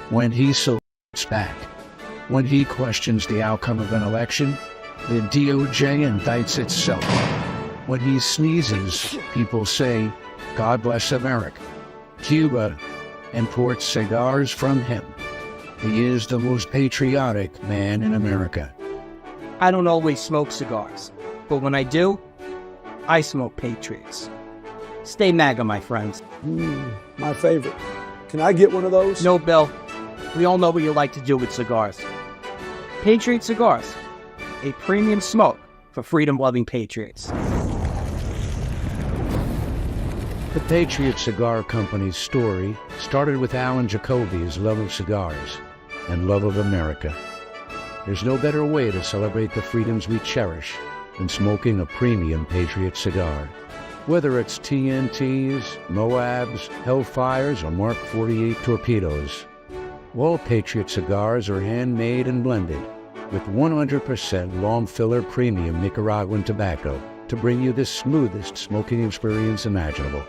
When he salutes back. When he questions the outcome of an election, the DOJ indicts itself. When he sneezes, people say, "God bless America." Cuba imports cigars from him. He is the most patriotic man in America. I don't always smoke cigars, but when I do, I smoke Patriots. Stay MAGA, my friends. My favorite. Can I get one of those? No, Bill. We all know what you like to do with cigars. Patriot Cigars, a premium smoke for freedom-loving patriots. The Patriot Cigar Company's story started with Alan Jacoby's love of cigars and love of America. There's no better way to celebrate the freedoms we cherish than smoking a premium Patriot cigar. Whether it's TNTs, Moabs, Hellfires, or Mark 48 torpedoes, all Patriot cigars are handmade and blended with 100% long filler premium Nicaraguan tobacco to bring you the smoothest smoking experience imaginable.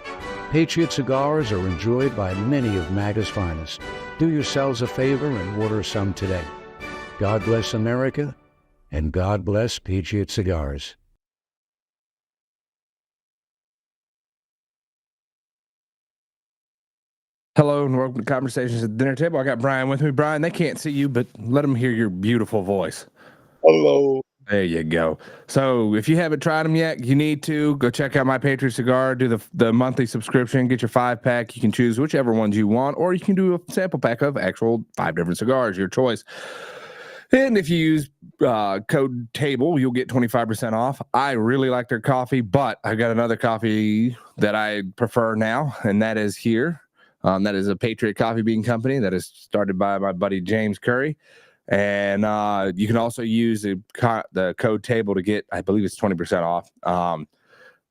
Patriot cigars are enjoyed by many of MAGA's finest. Do yourselves a favor and order some today. God bless America, and God bless Patriot Cigars. Hello and welcome to Conversations at the Dinner Table. I got Brian with me. Brian, they can't see you, but let them hear your beautiful voice. Hello. There you go. So if you haven't tried them yet, you need to go check out My Patriot Cigar. Do the monthly subscription. Get your 5-pack. You can choose whichever ones you want, or you can do a sample pack of actual 5 different cigars, your choice. And if you use code TABLE, you'll get 25% off. I really like their coffee, but I've got another coffee that I prefer now, and that is here. That is a Patriot Coffee Bean Company that is started by my buddy James Curry. And you can also use the code TABLE to get, I believe it's 20% off.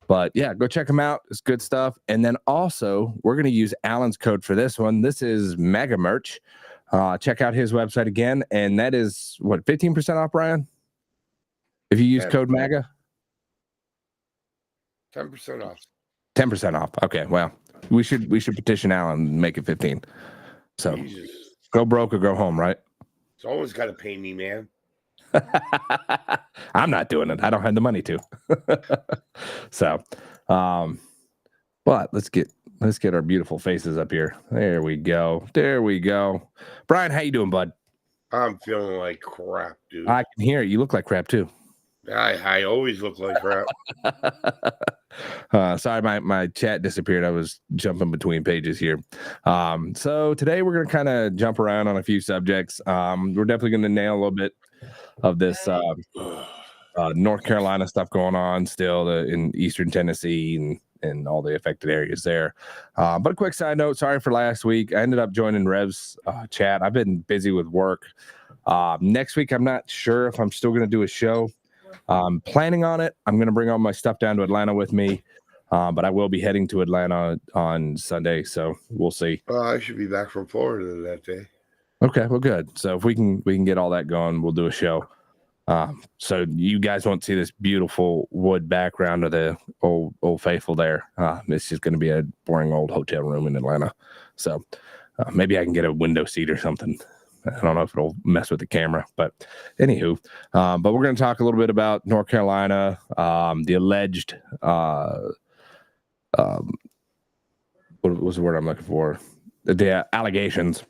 But yeah, go check them out. It's good stuff. And then also, we're going to use Alan's code for this one. This is MAGA merch. Check out his website again. And that is, what, 15% off, Brian? If you use code MAGA? 10% off. 10% off. Okay, well, we should petition Alan and make it 15. So Jesus. Go broke or go home, right? Someone's got to pay me, man. I'm not doing it. I don't have the money to. So, but let's get our beautiful faces up here. There we go. There we go. Brian, how you doing, bud? I'm feeling like crap, dude. I can hear it. You look like crap too. I always look like crap. Sorry, my chat disappeared. I was jumping between pages here. So today we're going to kind of jump around on a few subjects. We're definitely going to nail a little bit of this North Carolina stuff going on still in Eastern Tennessee and all the affected areas there. But a quick side note, sorry for last week. I ended up joining Rev's chat. I've been busy with work. Next week, I'm not sure if I'm still going to do a show. Planning on it. I'm going to bring all my stuff down to Atlanta with me, but I will be heading to Atlanta on Sunday, so we'll see. I should be back from Florida that day. Okay, well, good. So if we can get all that going, we'll do a show. So you guys won't see this beautiful wood background of the old faithful there. It's just going to be a boring old hotel room in Atlanta. So maybe I can get a window seat or something. I don't know if it'll mess with the camera, but anywho, but we're going to talk a little bit about North Carolina, the alleged, what was the word I'm looking for? The allegations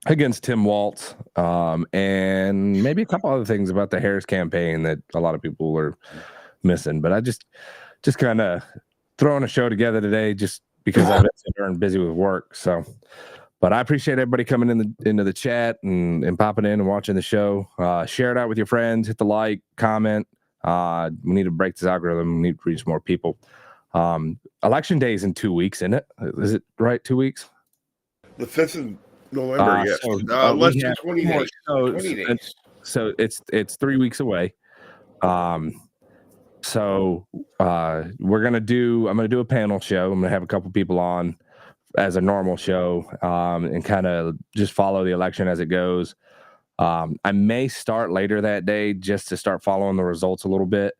against Tim Walz, and maybe a couple other things about the Harris campaign that a lot of people are missing. But I just kind of throwing a show together today just because I've been busy with work. So. But I appreciate everybody coming into the chat and popping in and watching the show. Share it out with your friends. Hit the like, comment. We need to break this algorithm. We need to reach more people. Election day is in 2 weeks, isn't it? Is it right? 2 weeks? The 5th of November, yes. Less than 20 days. 20 days. So it's 3 weeks away. So I'm going to do a panel show. I'm going to have a couple people on as a normal show, and kind of just follow the election as it goes. I may start later that day just to start following the results a little bit,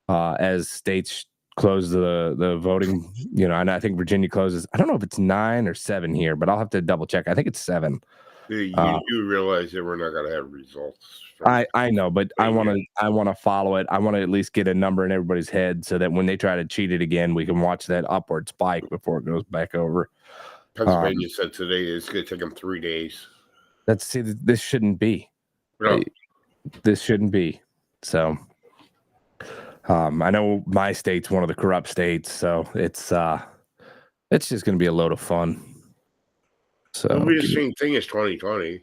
as states close the voting, and I think Virginia closes. I don't know if it's 9 or 7 here, but I'll have to double check. I think it's 7. You do realize that we're not going to have results. I know, but I want to follow it. I want to at least get a number in everybody's head so that when they try to cheat it again, we can watch that upward spike before it goes back over. Pennsylvania said today it's going to take them 3 days. This shouldn't be. No. This shouldn't be. So, I know my state's one of the corrupt states, so it's just going to be a load of fun. So it'll be the same thing as 2020.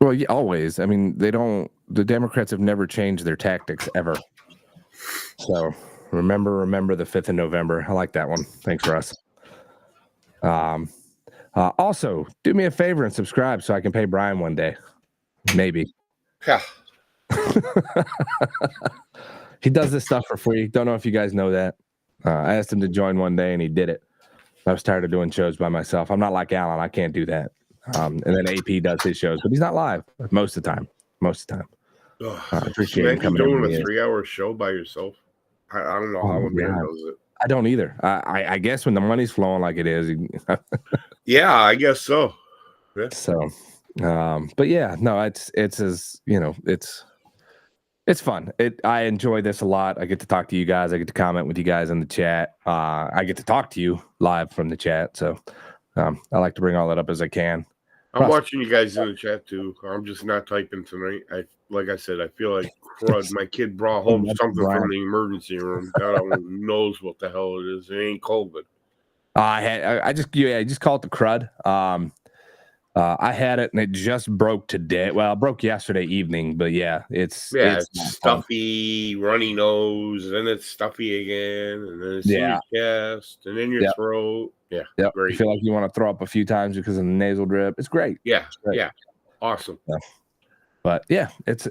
Well, yeah, always. I mean, the Democrats have never changed their tactics ever. So remember the 5th of November. I like that one. Thanks, Russ. Also, do me a favor and subscribe so I can pay Brian one day. Maybe. Yeah. He does this stuff for free. Don't know if you guys know that. I asked him to join one day and he did it. I was tired of doing shows by myself. I'm not like Alan. I can't do that. And then AP does his shows, but he's not live most of the time. I appreciate him coming doing a 3-hour show by yourself. I don't know how a man does it. I don't either. I guess when the money's flowing like it is. Yeah, I guess so. Yeah. So, but yeah, no, it's as it's fun. I enjoy this a lot. I get to talk to you guys. I get to comment with you guys in the chat. I get to talk to you live from the chat. So I like to bring all that up as I can. I'm watching you guys in the chat too. I'm just not typing tonight. Like I said, I feel like crud. My kid brought home something from the emergency room. God only knows what the hell it is. It ain't COVID. I just call it the crud. I had it and it just broke today. Well, it broke yesterday evening, but it's stuffy, runny nose, and then it's stuffy again, and then it's in your chest, and in your throat. Yeah, great. You feel like you want to throw up a few times because of the nasal drip. It's great. Yeah, it's great. Yeah, awesome. Yeah. But yeah, it's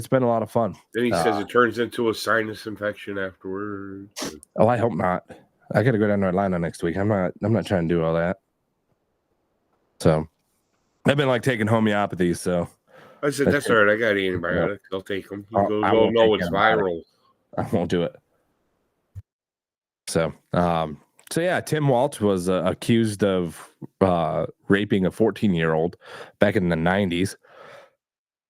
been a lot of fun. Then he says it turns into a sinus infection afterwards. Oh, I hope not. I got to go down to Atlanta next week. I'm not trying to do all that. So. I've been like taking homeopathy, so I said that's all right. I got antibiotics. I'll take them. He goes, "Oh no, it's viral." I won't do it. So yeah, Tim Walz was accused of raping a 14-year-old back in the 90s.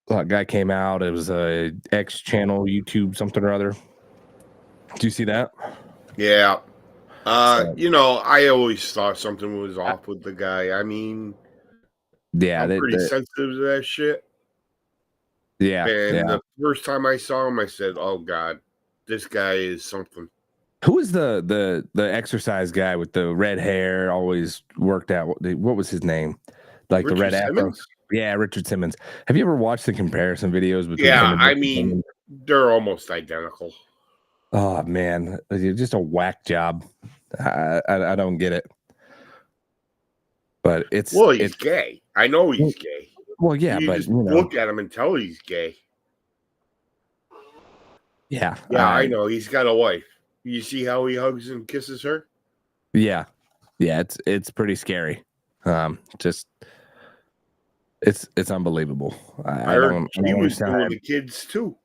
That guy came out. It was a X channel, YouTube, something or other. Do you see that? Yeah. I always thought something was off with the guy. I mean. Yeah, I'm pretty sensitive to that shit. Yeah. And the first time I saw him, I said, "Oh God, this guy is something." Who was the exercise guy with the red hair? Always worked out. What was his name? Like Richard the red afro. Yeah, Richard Simmons. Have you ever watched the comparison videos between? Yeah, I mean, they're almost identical. Oh man, just a whack job. I don't get it. But he's gay. I know he's gay. Well, yeah, but just look at him and tell he's gay. Yeah. Yeah, I know. He's got a wife. You see how he hugs and kisses her? Yeah. Yeah, it's pretty scary. Just it's unbelievable. I heard he was doing the kids too.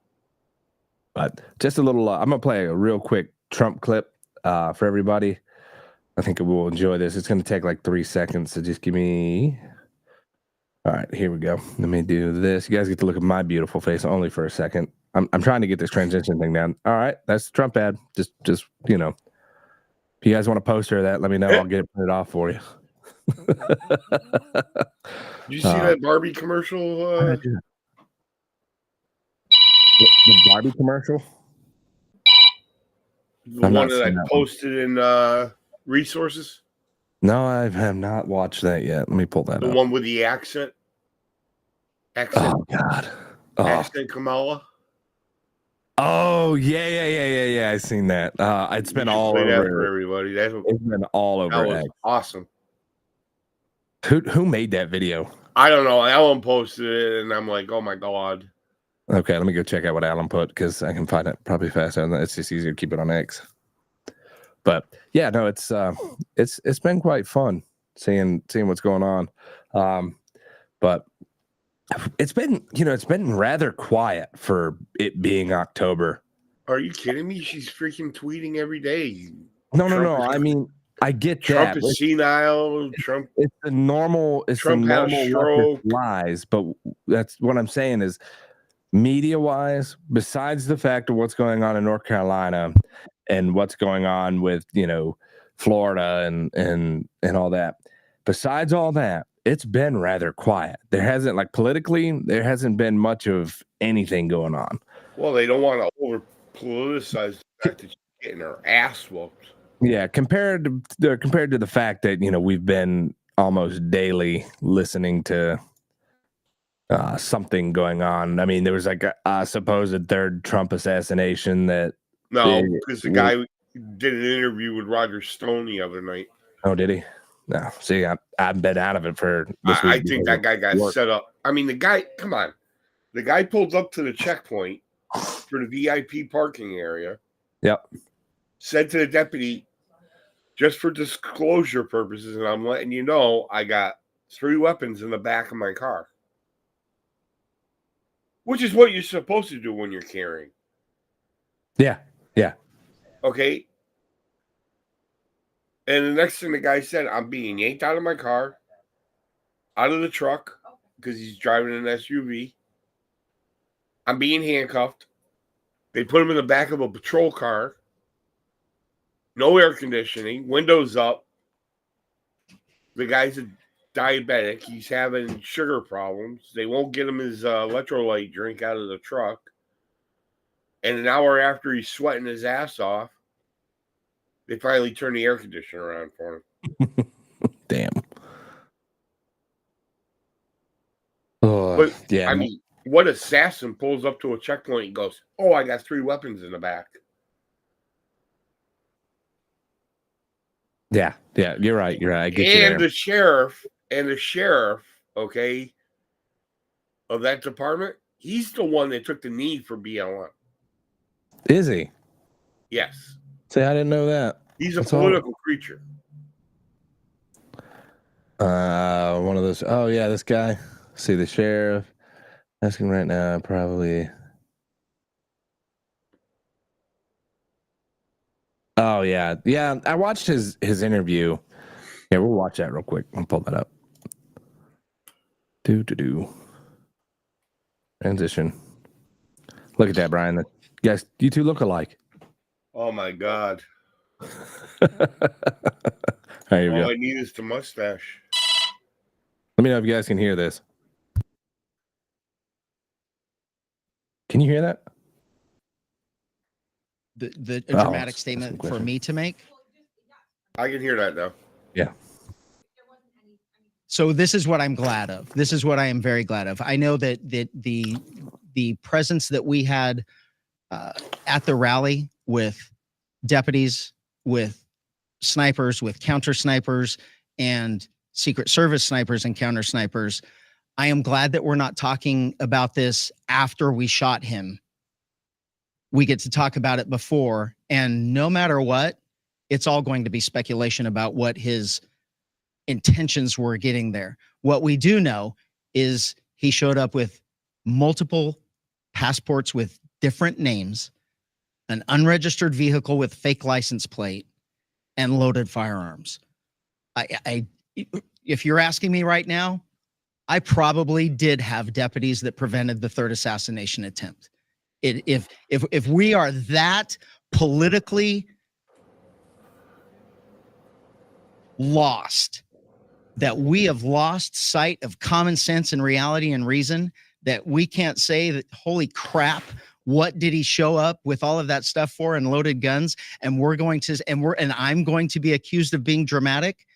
But just a little I'm gonna play a real quick Trump clip for everybody. I think we'll enjoy this. It's going to take like 3 seconds, so just give me... All right, here we go. Let me do this. You guys get to look at my beautiful face only for a second. I'm trying to get this transition thing down. All right, that's the Trump ad. Just if you guys want to poster that, let me know. I'll get it printed off for you. Did you see that Barbie commercial? The Barbie commercial? The one that I posted in... resources? No, I have not watched that yet. Let me pull that up. The one with the accent. Oh God. Accent Kamala. Oh yeah. I've seen that. It's been all over for everybody. It's been all over. That was awesome. Who made that video? I don't know. Alan posted it, and I'm like, oh my God. Okay, let me go check out what Alan put because I can find it probably faster. It's just easier to keep it on X. But yeah, no, it's been quite fun seeing what's going on. But it's been rather quiet for it being October. Are you kidding me? She's freaking tweeting every day. No. I mean, I get Trump that. is senile. Trump. It's the normal. It's Trump the had a normal stroke. lies, but that's what I'm saying is, media-wise, besides the fact of what's going on in North Carolina and what's going on with Florida and all that. Besides all that, it's been rather quiet. There hasn't politically, there hasn't been much of anything going on. Well, they don't want to over politicize the fact that she's getting her ass whooped. Yeah, compared to the fact that we've been almost daily listening to something going on. I mean, there was a supposed third Trump assassination that. No, because the guy did an interview with Roger Stone the other night. Oh, did he? No. See, I've been out of it for this I week. think that guy got set up. I mean, the guy, come on. The guy pulled up to the checkpoint for the VIP parking area. Yep. Said to the deputy, just for disclosure purposes, and I'm letting you know, I got 3 weapons in the back of my car. Which is what you're supposed to do when you're carrying. Yeah. Yeah. Okay. And the next thing the guy said, I'm being yanked out of my car, out of the truck, because he's driving an SUV. I'm being handcuffed. They put him in the back of a patrol car. No air conditioning, windows up. The guy's a diabetic. He's having sugar problems. They won't get him his electrolyte drink out of the truck. And an hour after he's sweating his ass off, they finally turn the air conditioner on for him. Damn. Oh, But, yeah. I mean, what assassin pulls up to a checkpoint and goes, oh, I got 3 weapons in the back? Yeah. Yeah. You're right. You're right. I get you there. The sheriff, okay, of that department, he's the one that took the knee for BLM. Is he? Yes. See, I didn't know that. He's a political creature. One of those. Oh, yeah, this guy. See, the sheriff. Asking right now, probably. Oh, yeah. Yeah, I watched his interview. Yeah, we'll watch that real quick. I'll pull that up. Transition. Look at that, Brian. Guys, you two look alike. Oh, my God. All right, here we All go. I need is the mustache. Let me know if you guys can hear this. Can you hear that? The dramatic statement for me to make. I can hear that now. Yeah. So this is what I'm glad of. This is what I am very glad of. I know that the presence that we had at the rally with deputies, with snipers, with counter snipers, and Secret Service snipers and counter snipers. I am glad that we're not talking about this after we shot him. We get to talk about it before, and no matter what, it's all going to be speculation about what his intentions were getting there. What we do know is he showed up with multiple passports with different names, an unregistered vehicle with fake license plate, and loaded firearms. If you're asking me right now, I probably did have deputies that prevented the third assassination attempt. If we are that politically lost, that we have lost sight of common sense and reality and reason, that we can't say that, holy crap, what did he show up with all of that stuff for and loaded guns? And I'm going to be accused of being dramatic.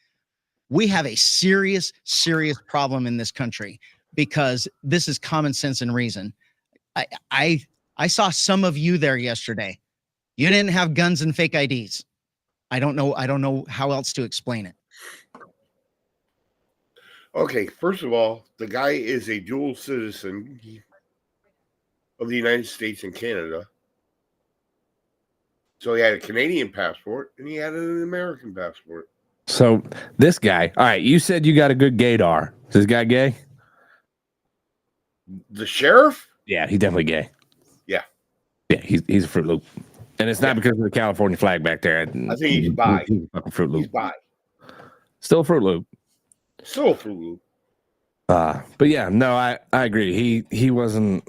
We have a serious, serious problem in this country because this is common sense and reason. I saw some of you there yesterday. You didn't have guns and fake IDs. I don't know how else to explain it. Okay, first of all, the guy is a dual citizen of the United States and Canada. So he had a Canadian passport and he had an American passport. So this guy, all right, you said you got a good gaydar. Is this guy gay? The sheriff? Yeah, he's definitely gay. Yeah. Yeah, he's a Fruit Loop. And it's not because of the California flag back there. I think he's bi. He's a fucking Fruit Loop. He's bi. Still a Fruit Loop. Still a Fruit Loop. But yeah, no, I agree. He wasn't.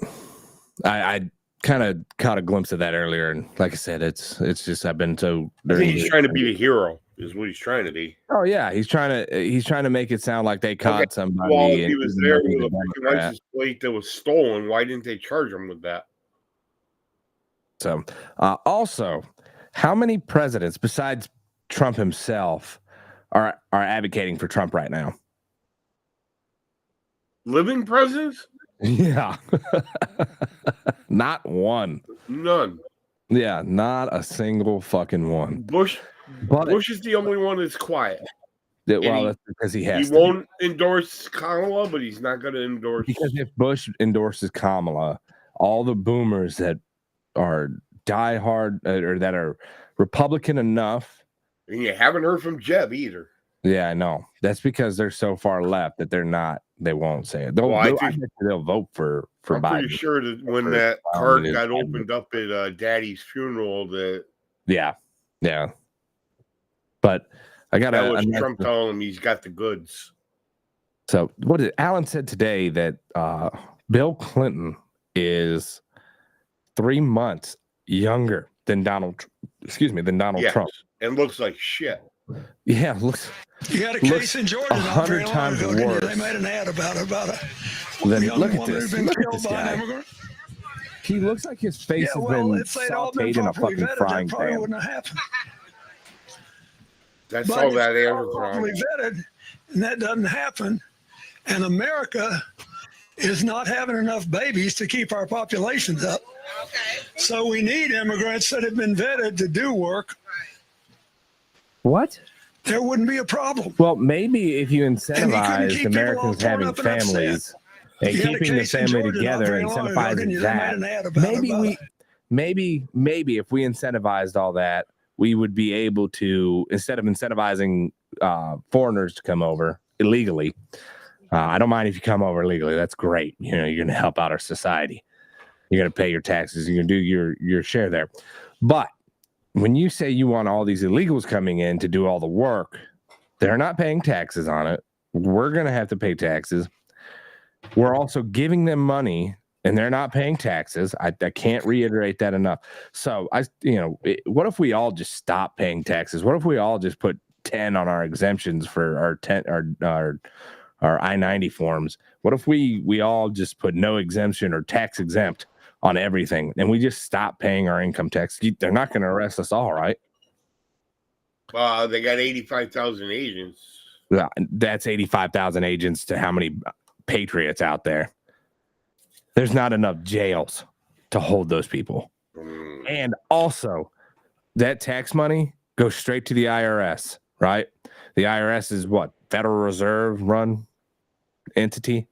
I kind of caught a glimpse of that earlier, and like I said, it's just I've been so. I think he's trying to be the hero. Is what he's trying to be. Oh yeah, he's trying to make it sound like they caught somebody. Well, if he was there with a freaking license plate that was stolen, why didn't they charge him with that? So, also, how many presidents besides Trump himself are advocating for Trump right now? Living presidents? Yeah. Not one. None. Yeah, not a single fucking one. Bush is the only one that's quiet. That's because he has He won't endorse Kamala, but he's not going to endorse. Because if Bush endorses Kamala, all the boomers that are diehard or that are Republican enough. And you haven't heard from Jeb either. Yeah, I know. That's because they're so far left that they won't say it. I bet they'll vote for I'm Biden. pretty sure that when that card got opened up at Daddy's funeral, that yeah. But I got that was Trump telling him he's got the goods. So Alan said today that Bill Clinton is 3 months younger than Donald Trump, and looks like shit. Yeah, looks. You got a case in Georgia 100 times worse. They made an ad about a look at this. Look at this guy. He looks like his face has been sauteed in a fucking frying pan. Wouldn't have happened. That's all that properly vetted, and that doesn't happen. And America is not having enough babies to keep our populations up. Okay. So we need immigrants that have been vetted to do work. What? There wouldn't be a problem. Well, maybe if you incentivize Americans having families and keeping the family together, incentivizing that, maybe if we incentivized all that, we would be able to, instead of incentivizing foreigners to come over illegally. I don't mind if you come over illegally. That's great. You know, you're going to help out our society. You're going to pay your taxes. You're going to do your share there. But when you say you want all these illegals coming in to do all the work, they're not paying taxes on it. We're going to have to pay taxes. We're also giving them money, and they're not paying taxes. I can't reiterate that enough. So what if we all just stop paying taxes? What if we all just put 10 on our exemptions for our I-90 forms? What if we all just put no exemption or tax exempt on everything, and we just stop paying our income tax? They're not going to arrest us all, right? They got 85,000 agents. That's 85,000 agents to how many patriots out there? There's not enough jails to hold those people. And also, that tax money goes straight to the IRS, right? The IRS is what? Federal Reserve run entity.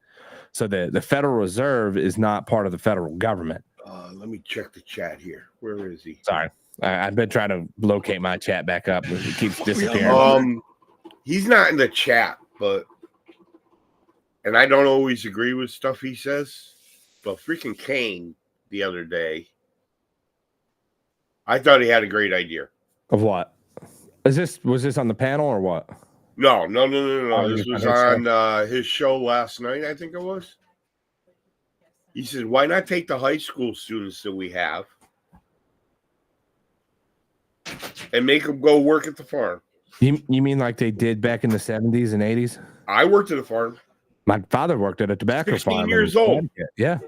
So the Federal Reserve is not part of the federal government. Let me check the chat here. Where is he? Sorry. I've been trying to locate my chat back up. It keeps disappearing. He's not in the chat, and I don't always agree with stuff he says, but freaking Kane the other day, I thought he had a great idea. Of what? Was this on the panel or what? No. This was on his show last night, I think it was. He said, why not take the high school students that we have and make them go work at the farm? You mean like they did back in the 70s and 80s? I worked at a farm. My father worked at a tobacco 16 farm. 16 years old. Yeah.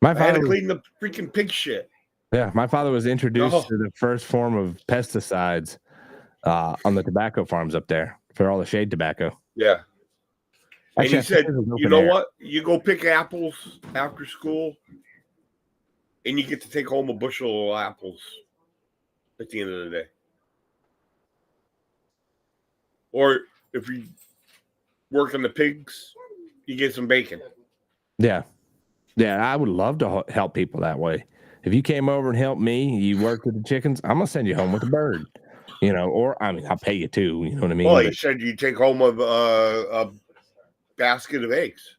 I had to clean the freaking pig shit. Yeah, my father was introduced to the first form of pesticides on the tobacco farms up there for all the shade tobacco. Yeah. And he said, you know what? You go pick apples after school, and you get to take home a bushel of apples at the end of the day. Or if you work on the pigs, you get some bacon. Yeah. Yeah, I would love to help people that way. If you came over and helped me, you worked with the chickens, I'm going to send you home with a bird. Or I'll pay you too. You know what I mean? Well, he said you take home a basket of eggs.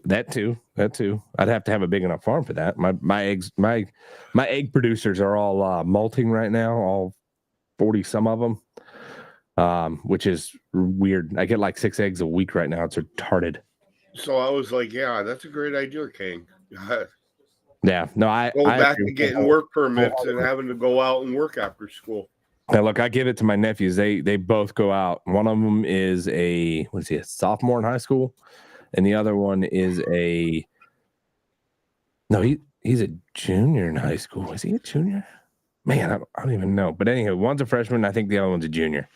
That too. I'd have to have a big enough farm for that. My egg producers are all molting right now, all 40 some of them, which is weird. I get like 6 eggs a week right now. It's retarded. So I was like, yeah, that's a great idea, King. Yeah, no, I back to getting work permits and having to go out and work after school. Now, look, I give it to my nephews. They both go out. One of them is a sophomore in high school, and the other one is he's a junior in high school. Is he a junior? Man, I don't even know. But anyhow, one's a freshman. I think the other one's a junior,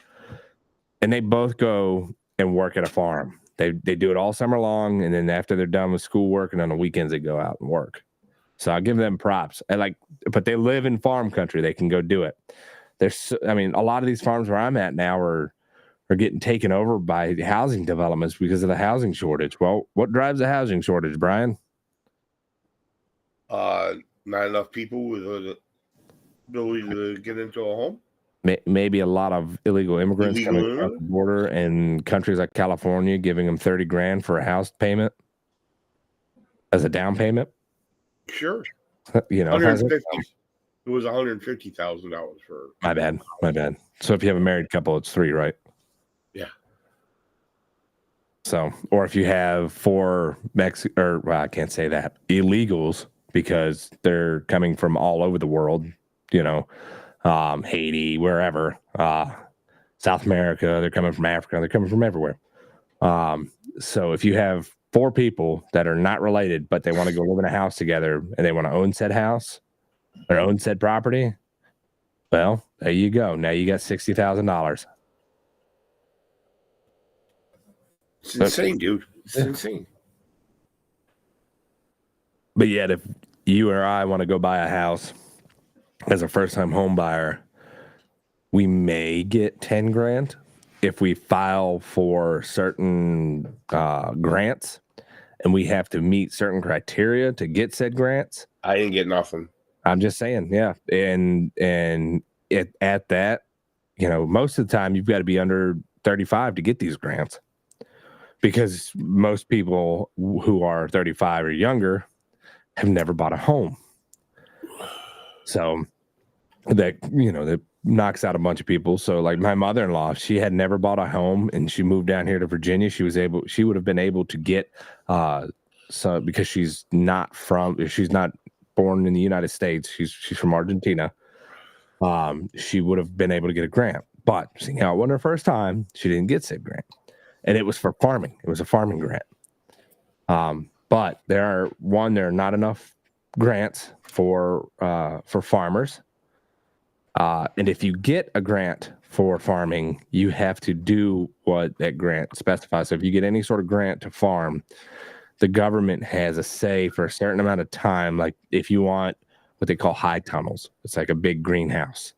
and they both go and work at a farm. They do it all summer long, and then after they're done with schoolwork and on the weekends they go out and work. So I give them props. But they live in farm country. They can go do it. A lot of these farms where I'm at now are getting taken over by housing developments because of the housing shortage. Well, what drives the housing shortage, Brian? Not enough people with the ability to get into a home. Maybe a lot of illegal immigrants coming across the border, and countries like California giving them $30,000 for a house payment as a down payment. Sure. 150. It was $150,000 for. My bad. So if you have a married couple, it's 3, right? Yeah. So, or if you have 4 I can't say that, illegals, because they're coming from all over the world, Haiti, wherever, South America, they're coming from Africa, they're coming from everywhere. So if you have 4 people that are not related, but they want to go live in a house together and they want to own said house or own said property, well, there you go. Now you got $60,000. It's insane, dude. It's insane. But yet, if you or I want to go buy a house as a first-time home buyer, we may get $10,000 if we file for certain grants, and we have to meet certain criteria to get said grants. I didn't get nothing. I'm just saying, yeah, and at that, most of the time you've got to be under 35 to get these grants, because most people who are 35 or younger have never bought a home. So that knocks out a bunch of people. So like my mother-in-law, she had never bought a home, and she moved down here to Virginia. She would have been able to get because she's not born in the United States. She's from Argentina. She would have been able to get a grant, but seeing how it wasn't her first time, she didn't get said grant, and it was for farming. It was a farming grant. But there are not enough grants for farmers. And if you get a grant for farming, you have to do what that grant specifies. So if you get any sort of grant to farm, the government has a say for a certain amount of time. Like if you want what they call high tunnels, it's like a big greenhouse.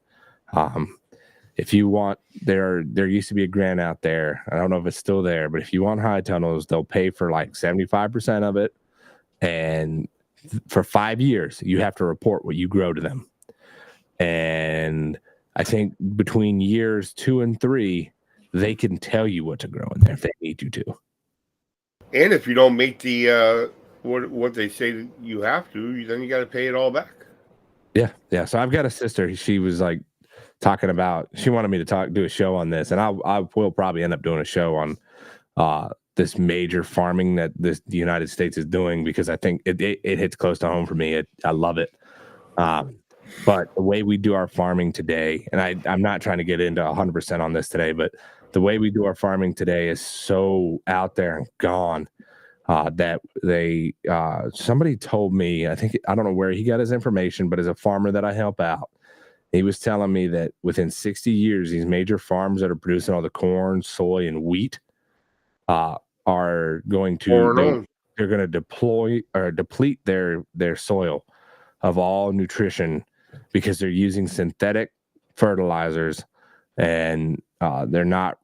If you want, there used to be a grant out there. I don't know if it's still there, but if you want high tunnels, they'll pay for like 75% of it. And for 5 years, you have to report what you grow to them. And I think between years 2 and 3, they can tell you what to grow in there if they need you to. And if you don't make the what they say you have to, then you got to pay it all back. Yeah. So I've got a sister. She was like talking about. She wanted me to do a show on this, and I will probably end up doing a show on this major farming that the United States is doing, because I think it hits close to home for me. I love it. But the way we do our farming today, and I'm not trying to get into 100% on this today, but the way we do our farming today is so out there and gone that somebody told me, I don't know where he got his information, but as a farmer that I help out, he was telling me that within 60 years, these major farms that are producing all the corn, soy, and wheat are going to they're going to deplete their soil of all nutrition, because they're using synthetic fertilizers, and they're not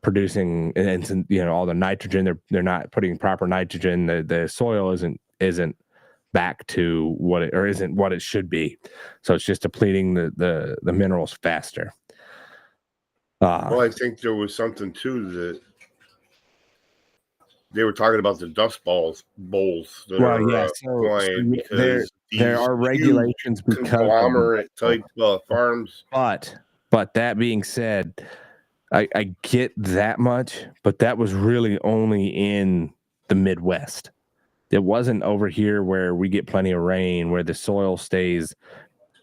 producing all the nitrogen. They're not putting proper nitrogen. The soil isn't back to isn't what it should be. So it's just depleting the minerals faster. Well, I think there was something too that they were talking about the dust bowls that Well, are yeah, flying because there are regulations because conglomerate type farms. But that being said, I get that much, but that was really only in the Midwest. It wasn't over here where we get plenty of rain, where the soil stays,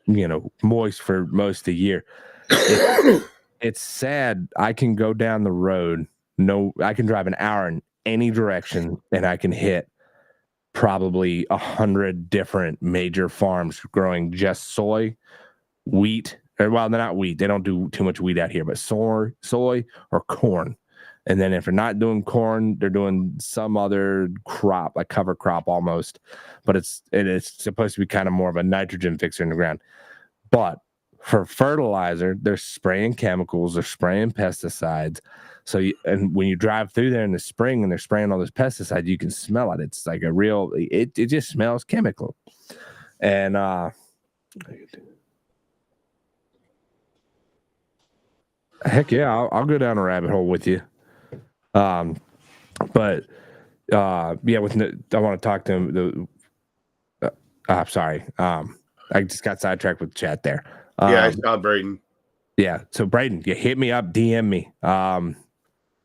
moist for most of the year. It's sad. I can go down the road. I can drive an hour in any direction, and I can hit probably 100 different major farms growing just soy, wheat. Well, they're not wheat. They don't do too much wheat out here, but soy or corn. And then if they're not doing corn, they're doing some other crop, like cover crop almost. But it's supposed to be kind of more of a nitrogen fixer in the ground. But for fertilizer, they're spraying chemicals, they're spraying pesticides. So, and when you drive through there in the spring and they're spraying all this pesticide, you can smell it. It's like it just smells chemical. And heck yeah, I'll go down a rabbit hole with you. I want to talk to him. I'm sorry. I just got sidetracked with chat there. I saw Braden. Yeah. So Braden, you hit me up, DM me.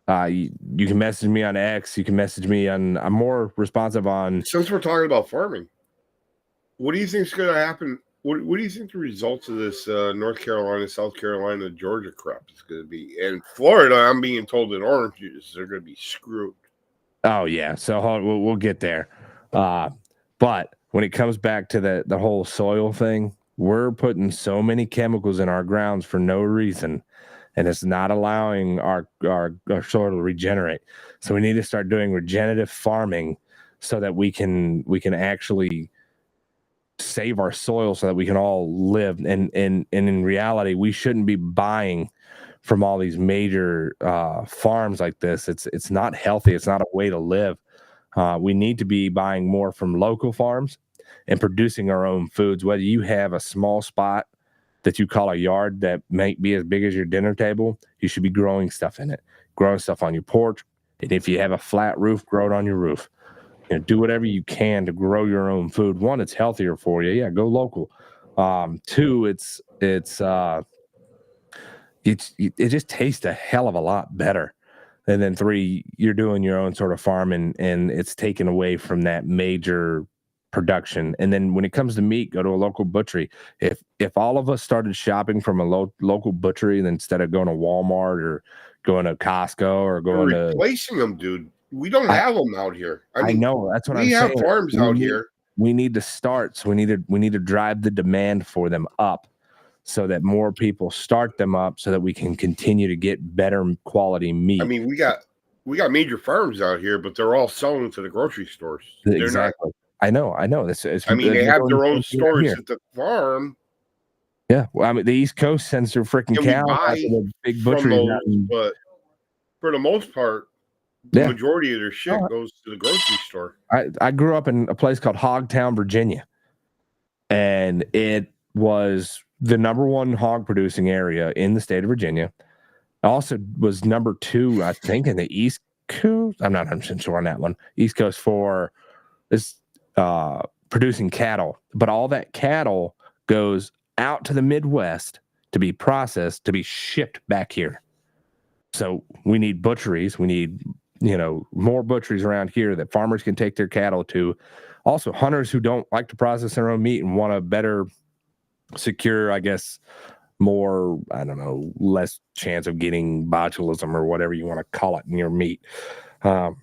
You can message me on X. You can message me on. I'm more responsive on. Since we're talking about farming, what do you think is going to happen? What do you think the results of this North Carolina, South Carolina, Georgia crop is going to be? And Florida, I'm being told that oranges are going to be screwed. Oh yeah, so we'll get there. But when it comes back to the whole soil thing, we're putting so many chemicals in our grounds for no reason, and it's not allowing our soil to regenerate. So we need to start doing regenerative farming so that we can actually save our soil so that we can all live. And in reality, we shouldn't be buying from all these major farms like this. It's not healthy. It's not a way to live. We need to be buying more from local farms and producing our own foods. Whether you have a small spot that you call a yard that might be as big as your dinner table, you should be growing stuff in it, growing stuff on your porch. And if you have a flat roof, grow it on your roof. Do whatever you can to grow your own food. One, it's healthier for you. Yeah, go local. Two, it just tastes a hell of a lot better. And then three, you're doing your own sort of farming, and it's taken away from that major production. And then when it comes to meat, go to a local butchery. If all of us started shopping from a local butchery instead of going to Walmart or going to Costco or going to replacing them, dude. We don't have them out here. I know that's what I'm saying. We have farms out here. We need to start. So we need to drive the demand for them up, so that more people start them up, so that we can continue to get better quality meat. I mean, we got major farms out here, but they're all selling to the grocery stores. Exactly. I know. They have their own stores at the farm. Yeah. Well, I mean, the East Coast sends their freaking cows out to the big butcheries. But for the most part, the majority of their shit goes to the grocery store. I grew up in a place called Hogtown, Virginia, and it was the number one hog producing area in the state of Virginia. Also was number 2, I think, in the East Coast. I'm not 100% sure on that one. East Coast for this producing cattle, but all that cattle goes out to the Midwest to be processed, to be shipped back here. So we need butcheries. We need more butcheries around here that farmers can take their cattle to. Also, hunters who don't like to process their own meat and want a better, secure, I guess, more, less chance of getting botulism or whatever you want to call it in your meat, or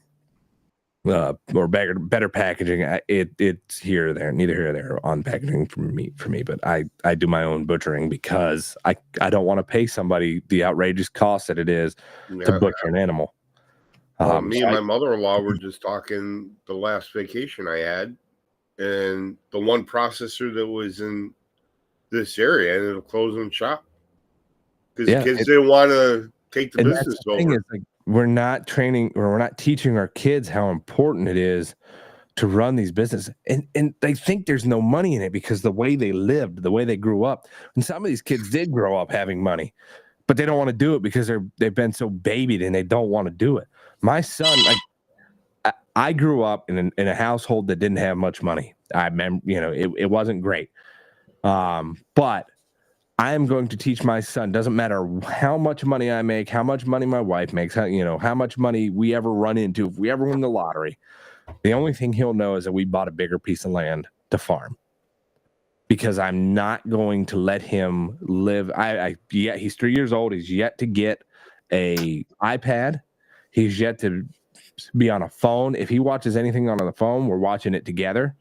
better packaging. It's here or there, neither here or there on packaging for me. But I do my own butchering because I don't want to pay somebody the outrageous cost that it is to butcher an animal. Me and my mother-in-law were just talking the last vacation I had, and the one processor that was in this area ended up closing shop because kids didn't want to take the business over. Thing is, we're not training, or we're not teaching our kids how important it is to run these businesses, and they think there's no money in it because the way they lived, the way they grew up, and some of these kids did grow up having money, but they don't want to do it because they've been so babied and they don't want to do it. My son, I grew up in a household that didn't have much money. I remember, it wasn't great. But I am going to teach my son, doesn't matter how much money I make, how much money my wife makes, how much money we ever run into, if we ever win the lottery, the only thing he'll know is that we bought a bigger piece of land to farm. Because I'm not going to let him live. He's 3 years old. He's yet to get a iPad. He's yet to be on a phone. If he watches anything on the phone, we're watching it together.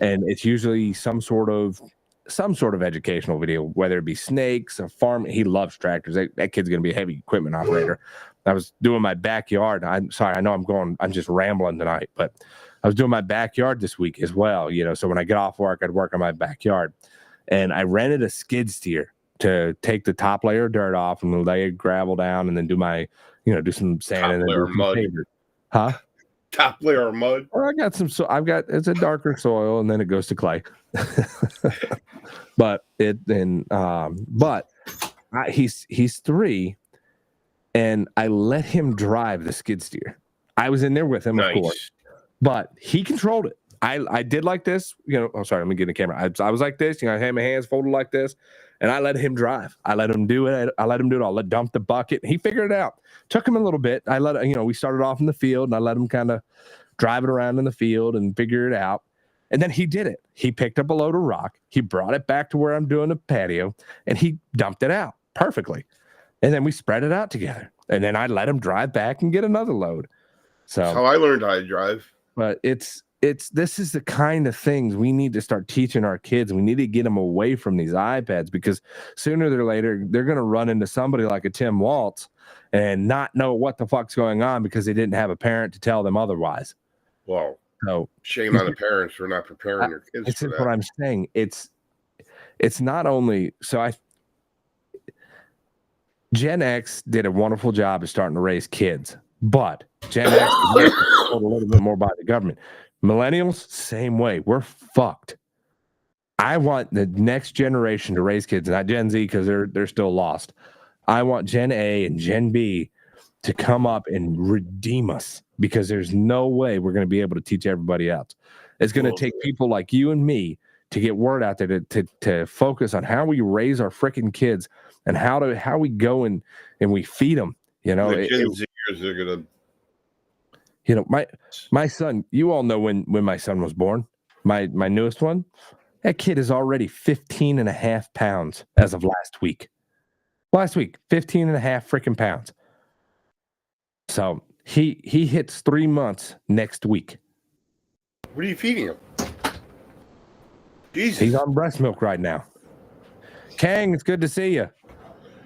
And it's usually some sort of educational video, whether it be snakes, a farm. He loves tractors. That kid's going to be a heavy equipment operator. I was doing my backyard. I'm sorry. I know I'm just rambling tonight, but I was doing my backyard this week as well. So when I get off work, I'd work on my backyard, and I rented a skid steer to take the top layer of dirt off and lay gravel down, and then do my, do some sand and then do some mud. paver. Huh? Top layer of mud. Well, I got some. So it's a darker soil, and then it goes to clay. But he's 3, and I let him drive the skid steer. I was in there with him, Nice. of course, but he controlled it. I did like this, Oh, sorry, let me get the camera. I was like this, I had my hands folded like this, and I let him drive. I let him do it. I let him do it all. Let dump the bucket. He figured it out. Took him a little bit. I let we started off in the field, and I let him kind of drive it around in the field and figure it out. And then he did it. He picked up a load of rock. He brought it back to where I'm doing the patio, and he dumped it out perfectly. And then we spread it out together. And then I let him drive back and get another load. So That's how I learned how to drive. But this is the kind of things we need to start teaching our kids. We need to get them away from these iPads, because sooner or later they're going to run into somebody like a Tim Walz and not know what the fuck's going on because they didn't have a parent to tell them otherwise. Well, so shame on the parents for not preparing their kids. This for is that. what I'm saying. It's not only Gen X did a wonderful job of starting to raise kids, but Gen X is controlled a little bit more by the government. Millennials, same way. We're fucked. I want the next generation to raise kids, not Gen Z, because they're still lost. I want Gen A and Gen B to come up and redeem us, because there's no way we're going to be able to teach everybody else. It's going to take people like you and me to get word out there to focus on how we raise our freaking kids and how we go and we feed them. The Gen Zers are gonna. My son, you all know when my son was born, my newest one, that kid is already 15 and a half pounds as of last week. 15 and a half freaking pounds. So he hits 3 months next week. What are you feeding him? Jesus. He's on breast milk right now. Kang, it's good to see you.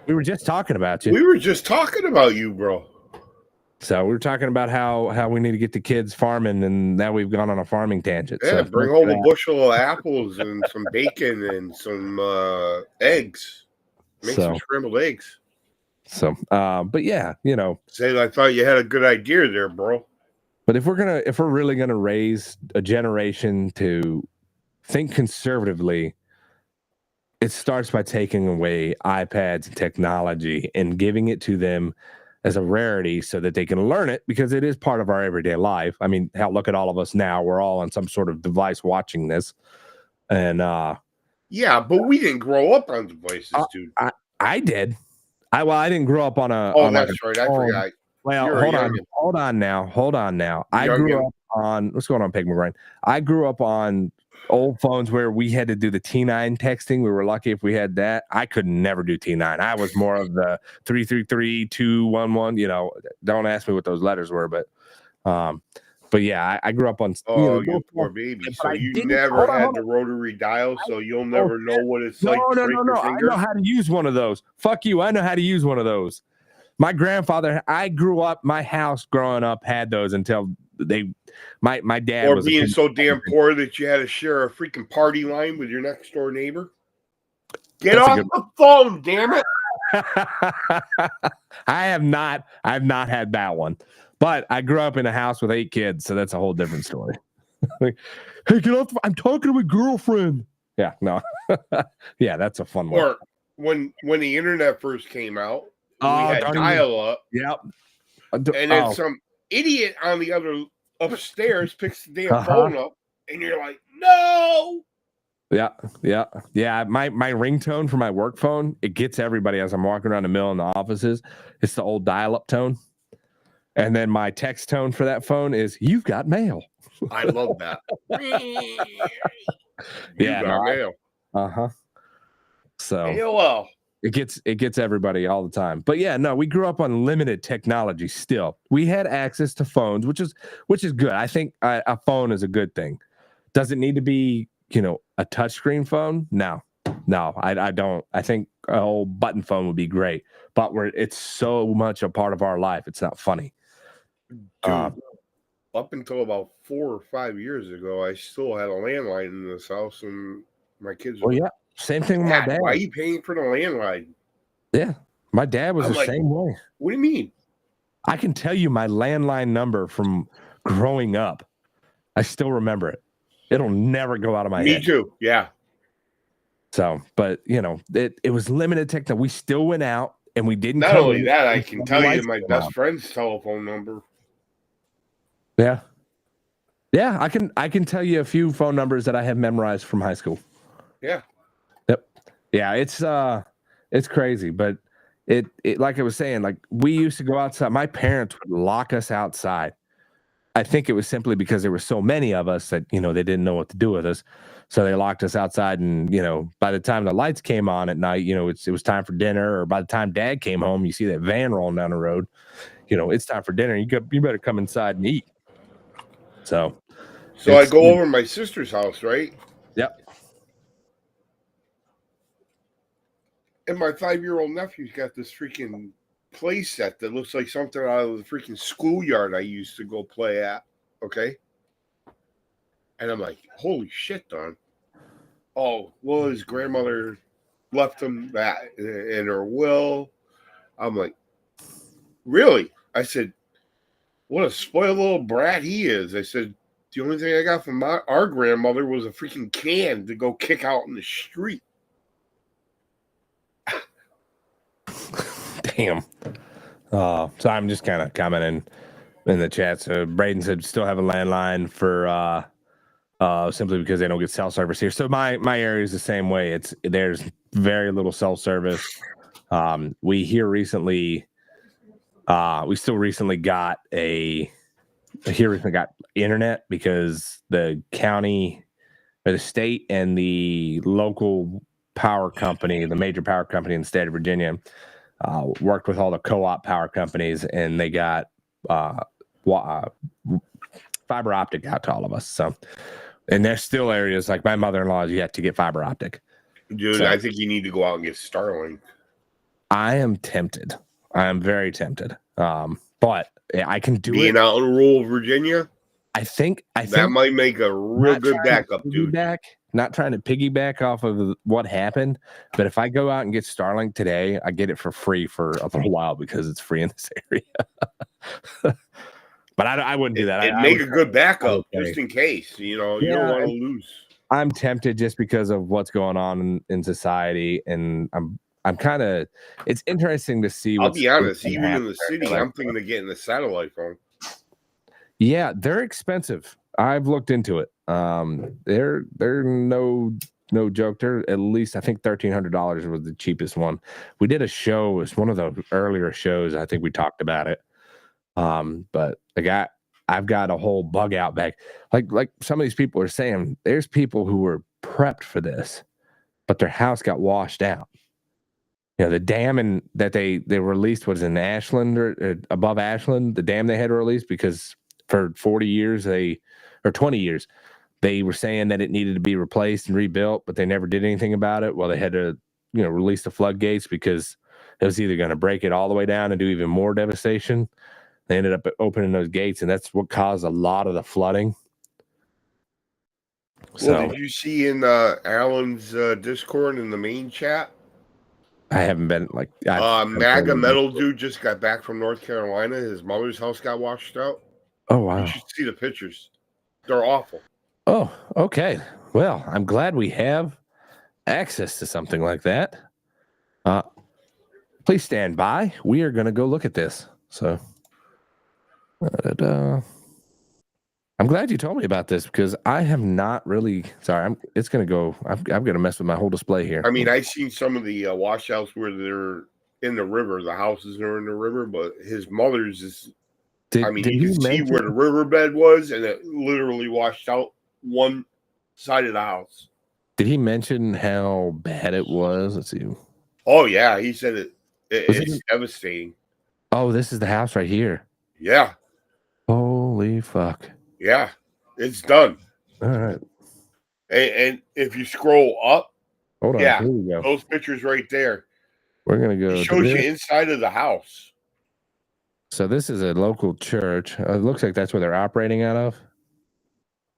We were just talking about you. We were just talking about you, bro. So we were talking about how we need to get the kids farming, and now we've gone on a farming tangent. Yeah, so bring home a bushel of apples and some bacon and some eggs. Make some scrambled eggs. So, but yeah, Say, I thought you had a good idea there, bro. But if we're really gonna raise a generation to think conservatively, it starts by taking away iPads and technology and giving it to them as a rarity so that they can learn it, because it is part of our everyday life. I mean, hell, look at all of us now. We're all on some sort of device watching this. And yeah, but we didn't grow up on devices, dude. I did. I didn't grow up on a. Oh, on that's like right. I forgot. Well, hold on now. I grew up on, what's going on, Pig McGrain? I grew up on old phones where we had to do the T9 texting. We were lucky if we had that. I could never do T9. I was more of the 333-211. Don't ask me what those letters were, but yeah, I grew up on. You poor baby. So you never had the rotary dial, so you'll never know what it's like. No. I know how to use one of those. Fuck you. I know how to use one of those. My grandfather, I grew up, my house growing up had those until my dad was being so damn poor that you had to share a freaking party line with your next door neighbor. Get off the phone, damn it. I've not had that one, but I grew up in a house with 8 kids, so that's a whole different story. Like, hey, get off! I'm talking to my girlfriend. Yeah, no, yeah, that's a fun one. Or when the internet first came out, we had dial-up. Yep. And then some idiot on the other upstairs, picks the damn Uh-huh. phone up, and you're like, no. Yeah. My ringtone for my work phone, it gets everybody as I'm walking around the mill in the offices. It's the old dial-up tone. And then my text tone for that phone is, "You've got mail." I love that. Yeah, got mail. Uh-huh. So AOL. it gets everybody all the time. But yeah, no, we grew up on limited technology still. We had access to phones, which is good. I think a phone is a good thing. Does it need to be, a touchscreen phone? No, I don't. I think a old button phone would be great, but it's so much a part of our life. It's not funny. Dude, up until about 4 or 5 years ago, I still had a landline in this house, and my kids were Well, yeah, same thing with my dad. Why are you paying for the landline? Yeah, my dad was I'm the like, same way. What do you mean? I can tell you my landline number from growing up. I still remember it. It'll never go out of my head. Me too. Yeah. So, but it was limited technology. We still went out and we didn't. Not only that, I can tell you my best friend's telephone number. Yeah. I can tell you a few phone numbers that I have memorized from high school. Yeah. Yep. Yeah, it's crazy, but it like I was saying, like we used to go outside. My parents would lock us outside. I think it was simply because there were so many of us that, they didn't know what to do with us. So they locked us outside, and, by the time the lights came on at night, it was time for dinner, or by the time Dad came home, you see that van rolling down the road, it's time for dinner. You better come inside and eat. So I go over to my sister's house, right? Yep. And my 5-year-old nephew's got this freaking play set that looks like something out of the freaking schoolyard I used to go play at. Okay. And I'm like, holy shit, Don. Oh, well, his grandmother left him that in her will. I'm like, really? I said, what a spoiled little brat he is. I said, the only thing I got from our grandmother was a freaking can to go kick out in the street. Damn. So I'm just kind of commenting in the chat. So Braden said still have a landline for simply because they don't get cell service here. So my area is the same way. There's very little cell service. We still recently got internet because the county or the state and the local power company, the major power company in the state of Virginia, worked with all the co-op power companies, and they got fiber optic out to all of us. So, and there's still areas like my mother-in-law has yet to get fiber optic. Dude, I think you need to go out and get Starlink. I am tempted. I am very tempted. But I can do Being out in rural Virginia, I think that might make a real good backup, dude. Not trying to piggyback off of what happened, but if I go out and get Starlink today, I get it for free for a little while because it's free in this area. But I wouldn't do that. It'd make a good backup just in case. You don't want to lose. I'm tempted just because of what's going on in society, and I'm kind of. It's interesting to see. I'll be honest. Even in the city, I'm thinking of getting a satellite phone. Yeah, they're expensive. I've looked into it. They're no joke. They're at least, I think, $1,300 was the cheapest one. We did a show. It's one of the earlier shows. I think we talked about it. But I've got a whole bug out back. Like some of these people are saying, there's people who were prepped for this, but their house got washed out. The dam that they released was in Ashland or above Ashland, the dam they had released, because for 40 years, 20 years, they were saying that it needed to be replaced and rebuilt, but they never did anything about it. Well, they had to, release the floodgates because it was either going to break it all the way down and do even more devastation. They ended up opening those gates, and that's what caused a lot of the flooding. Well, did you see in Alan's Discord in the main chat? I haven't been MAGA metal dude just got back from North Carolina. His mother's house got washed out. Oh, wow. You should see the pictures. They're awful. Oh, okay. Well, I'm glad we have access to something like that. Please stand by. We are going to go look at this. So, I'm glad you told me about this because I have not really. Sorry, it's gonna go. I'm gonna mess with my whole display here. I mean, I've seen some of the washouts where they're in the river. The houses are in the river, but his mother's is. I mean, you can see where the riverbed was, and it literally washed out one side of the house. Did he mention how bad it was? Let's see. Oh yeah, he said it's devastating. Oh, this is the house right here. Yeah. Holy fuck. Yeah, it's done. All right. And if you scroll up, hold on. Yeah, here we go. Those pictures right there. We're gonna go. It shows you inside of the house. So this is a local church. It looks like that's where they're operating out of.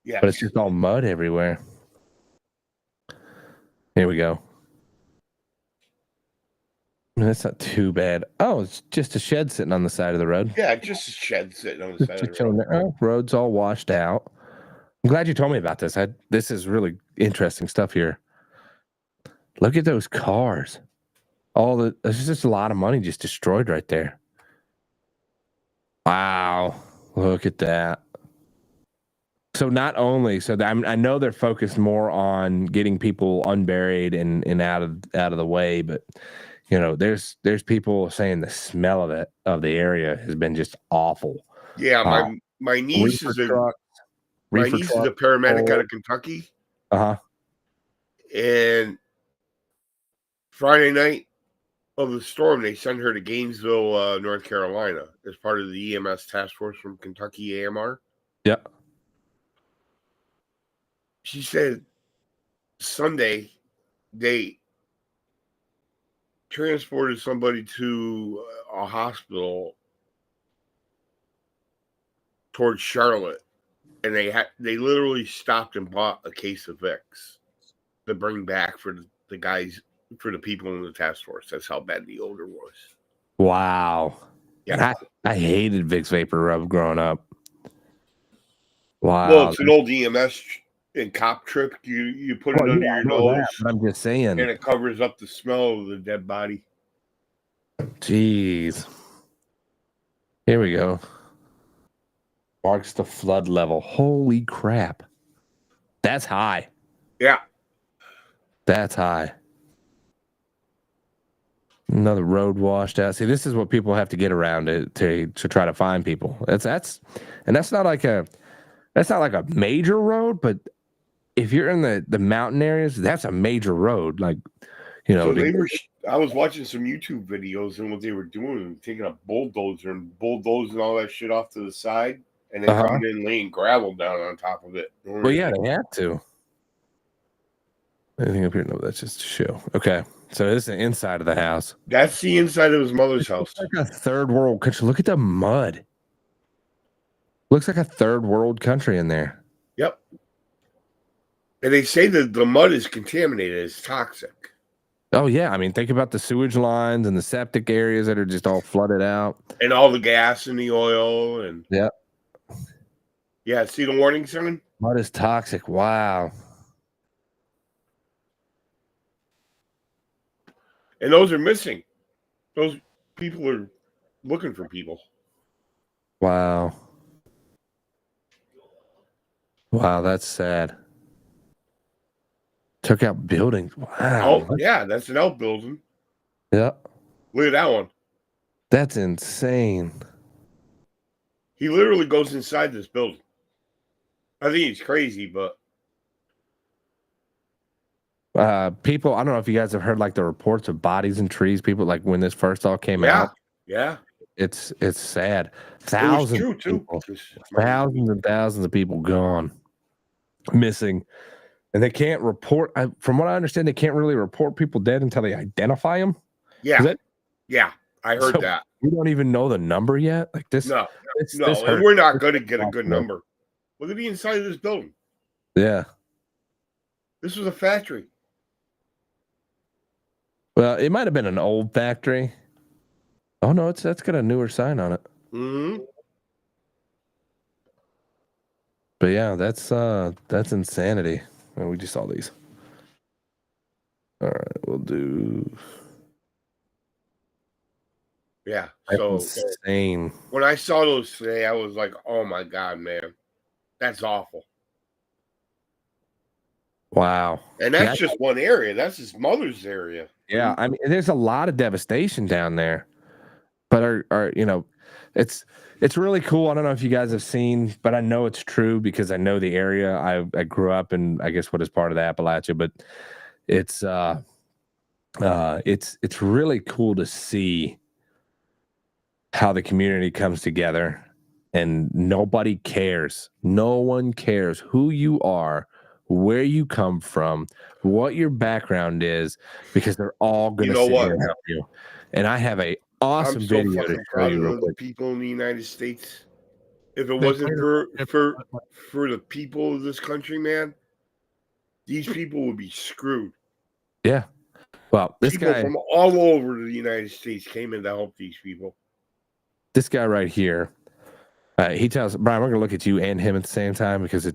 Yeah, but it's just all mud everywhere. Here we go. That's not too bad. Oh, it's just a shed sitting on the side of the road. Yeah, just a shed sitting on the side of the road. Oh, road's all washed out. I'm glad you told me about this. This is really interesting stuff here. Look at those cars. There's just a lot of money just destroyed right there. Wow. Look at that. So not only, I know they're focused more on getting people unburied and out of the way, but there's people saying the smell of the area has been just awful. Yeah, my niece is a paramedic out of Kentucky. And Friday night of the storm, they sent her to Gainesville, North Carolina, as part of the EMS task force from Kentucky AMR. Yeah. She said Sunday they transported somebody to a hospital towards Charlotte, and they literally stopped and bought a case of Vicks to bring back for the guys, for the people in the task force. That's how bad the odor was. Wow. Yeah, I hated Vicks Vapor Rub growing up. Wow. Well, it's an old EMS and cop trip. You put it under your nose. I'm just saying. And it covers up the smell of the dead body. Jeez. Here we go. Marks the flood level. Holy crap. That's high. Yeah. That's high. Another road washed out. See, this is what people have to get around to try to find people. That's not like a major road, but if you're in the mountain areas, that's a major road. Like, So I was watching some YouTube videos, and what they were doing, taking a bulldozer and bulldozing all that shit off to the side, and then coming in laying gravel down on top of it. Well, yeah, they had to. Anything up here? No, that's just a show. Okay, so this is the inside of the house. That's the inside of his mother's house. It's like a third world country. Look at the mud. Looks like a third world country in there. Yep. And they say that the mud is contaminated. It's toxic. Oh, yeah. I mean, think about the sewage lines and the septic areas that are just all flooded out. And all the gas and the oil. And yeah. Yeah, see the warning sign? Mud is toxic. Wow. And those are missing. Those people are looking for people. Wow. Wow, that's sad. Took out buildings. Wow. Oh, yeah, that's an outbuilding. Yeah. Look at that one. That's insane. He literally goes inside this building. I think he's crazy, but people, I don't know if you guys have heard like the reports of bodies in trees. People, like when this first all came out. Yeah. It's sad. Thousands and thousands of people gone, missing. And they can't report. From what I understand, they can't really report people dead until they identify them. Yeah. Yeah. I heard that. We don't even know the number yet. Like this. No. And we're not going to get a good number. Look at the inside of this building. Yeah. This was a factory. Well, it might have been an old factory. Oh no, that's got a newer sign on it. Mm-hmm. But yeah, that's insanity. We just saw these. All right, we'll do. Yeah, that's insane. When I saw those today, I was like, "Oh my god, man!" That's awful. Wow. And that's just one area. That's his mother's area. Yeah, I mean, there's a lot of devastation down there, but it's really cool. I don't know if you guys have seen, but I know it's true because I know the area. I grew up in, I guess, what is part of the Appalachia, but it's really cool to see how the community comes together, and nobody cares. No one cares who you are, where you come from, what your background is, because they're all going to sit here and help you. And I have a awesome video to show you real quick. People in the United States. If it wasn't for the people of this country, man, these people would be screwed. Yeah. Well, this people guy from all over the United States came in to help these people. This guy right here, he tells Brian, we're going to look at you and him at the same time because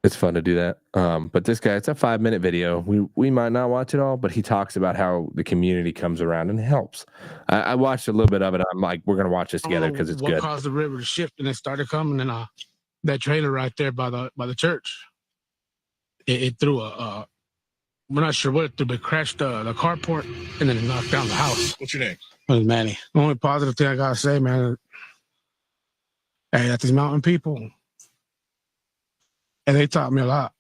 it's fun to do that. But this guy, it's a 5-minute video. We might not watch it all, but he talks about how the community comes around and helps. I watched a little bit of it. I'm like, we're going to watch this together because it's good. What caused the river to shift and it started coming in that trailer right there by the church? It threw we're not sure what it threw, but it crashed the carport and then it knocked down the house. What's your name? My name's Manny. The only positive thing I gotta say, man, hey, that's these mountain people. And they taught me a lot.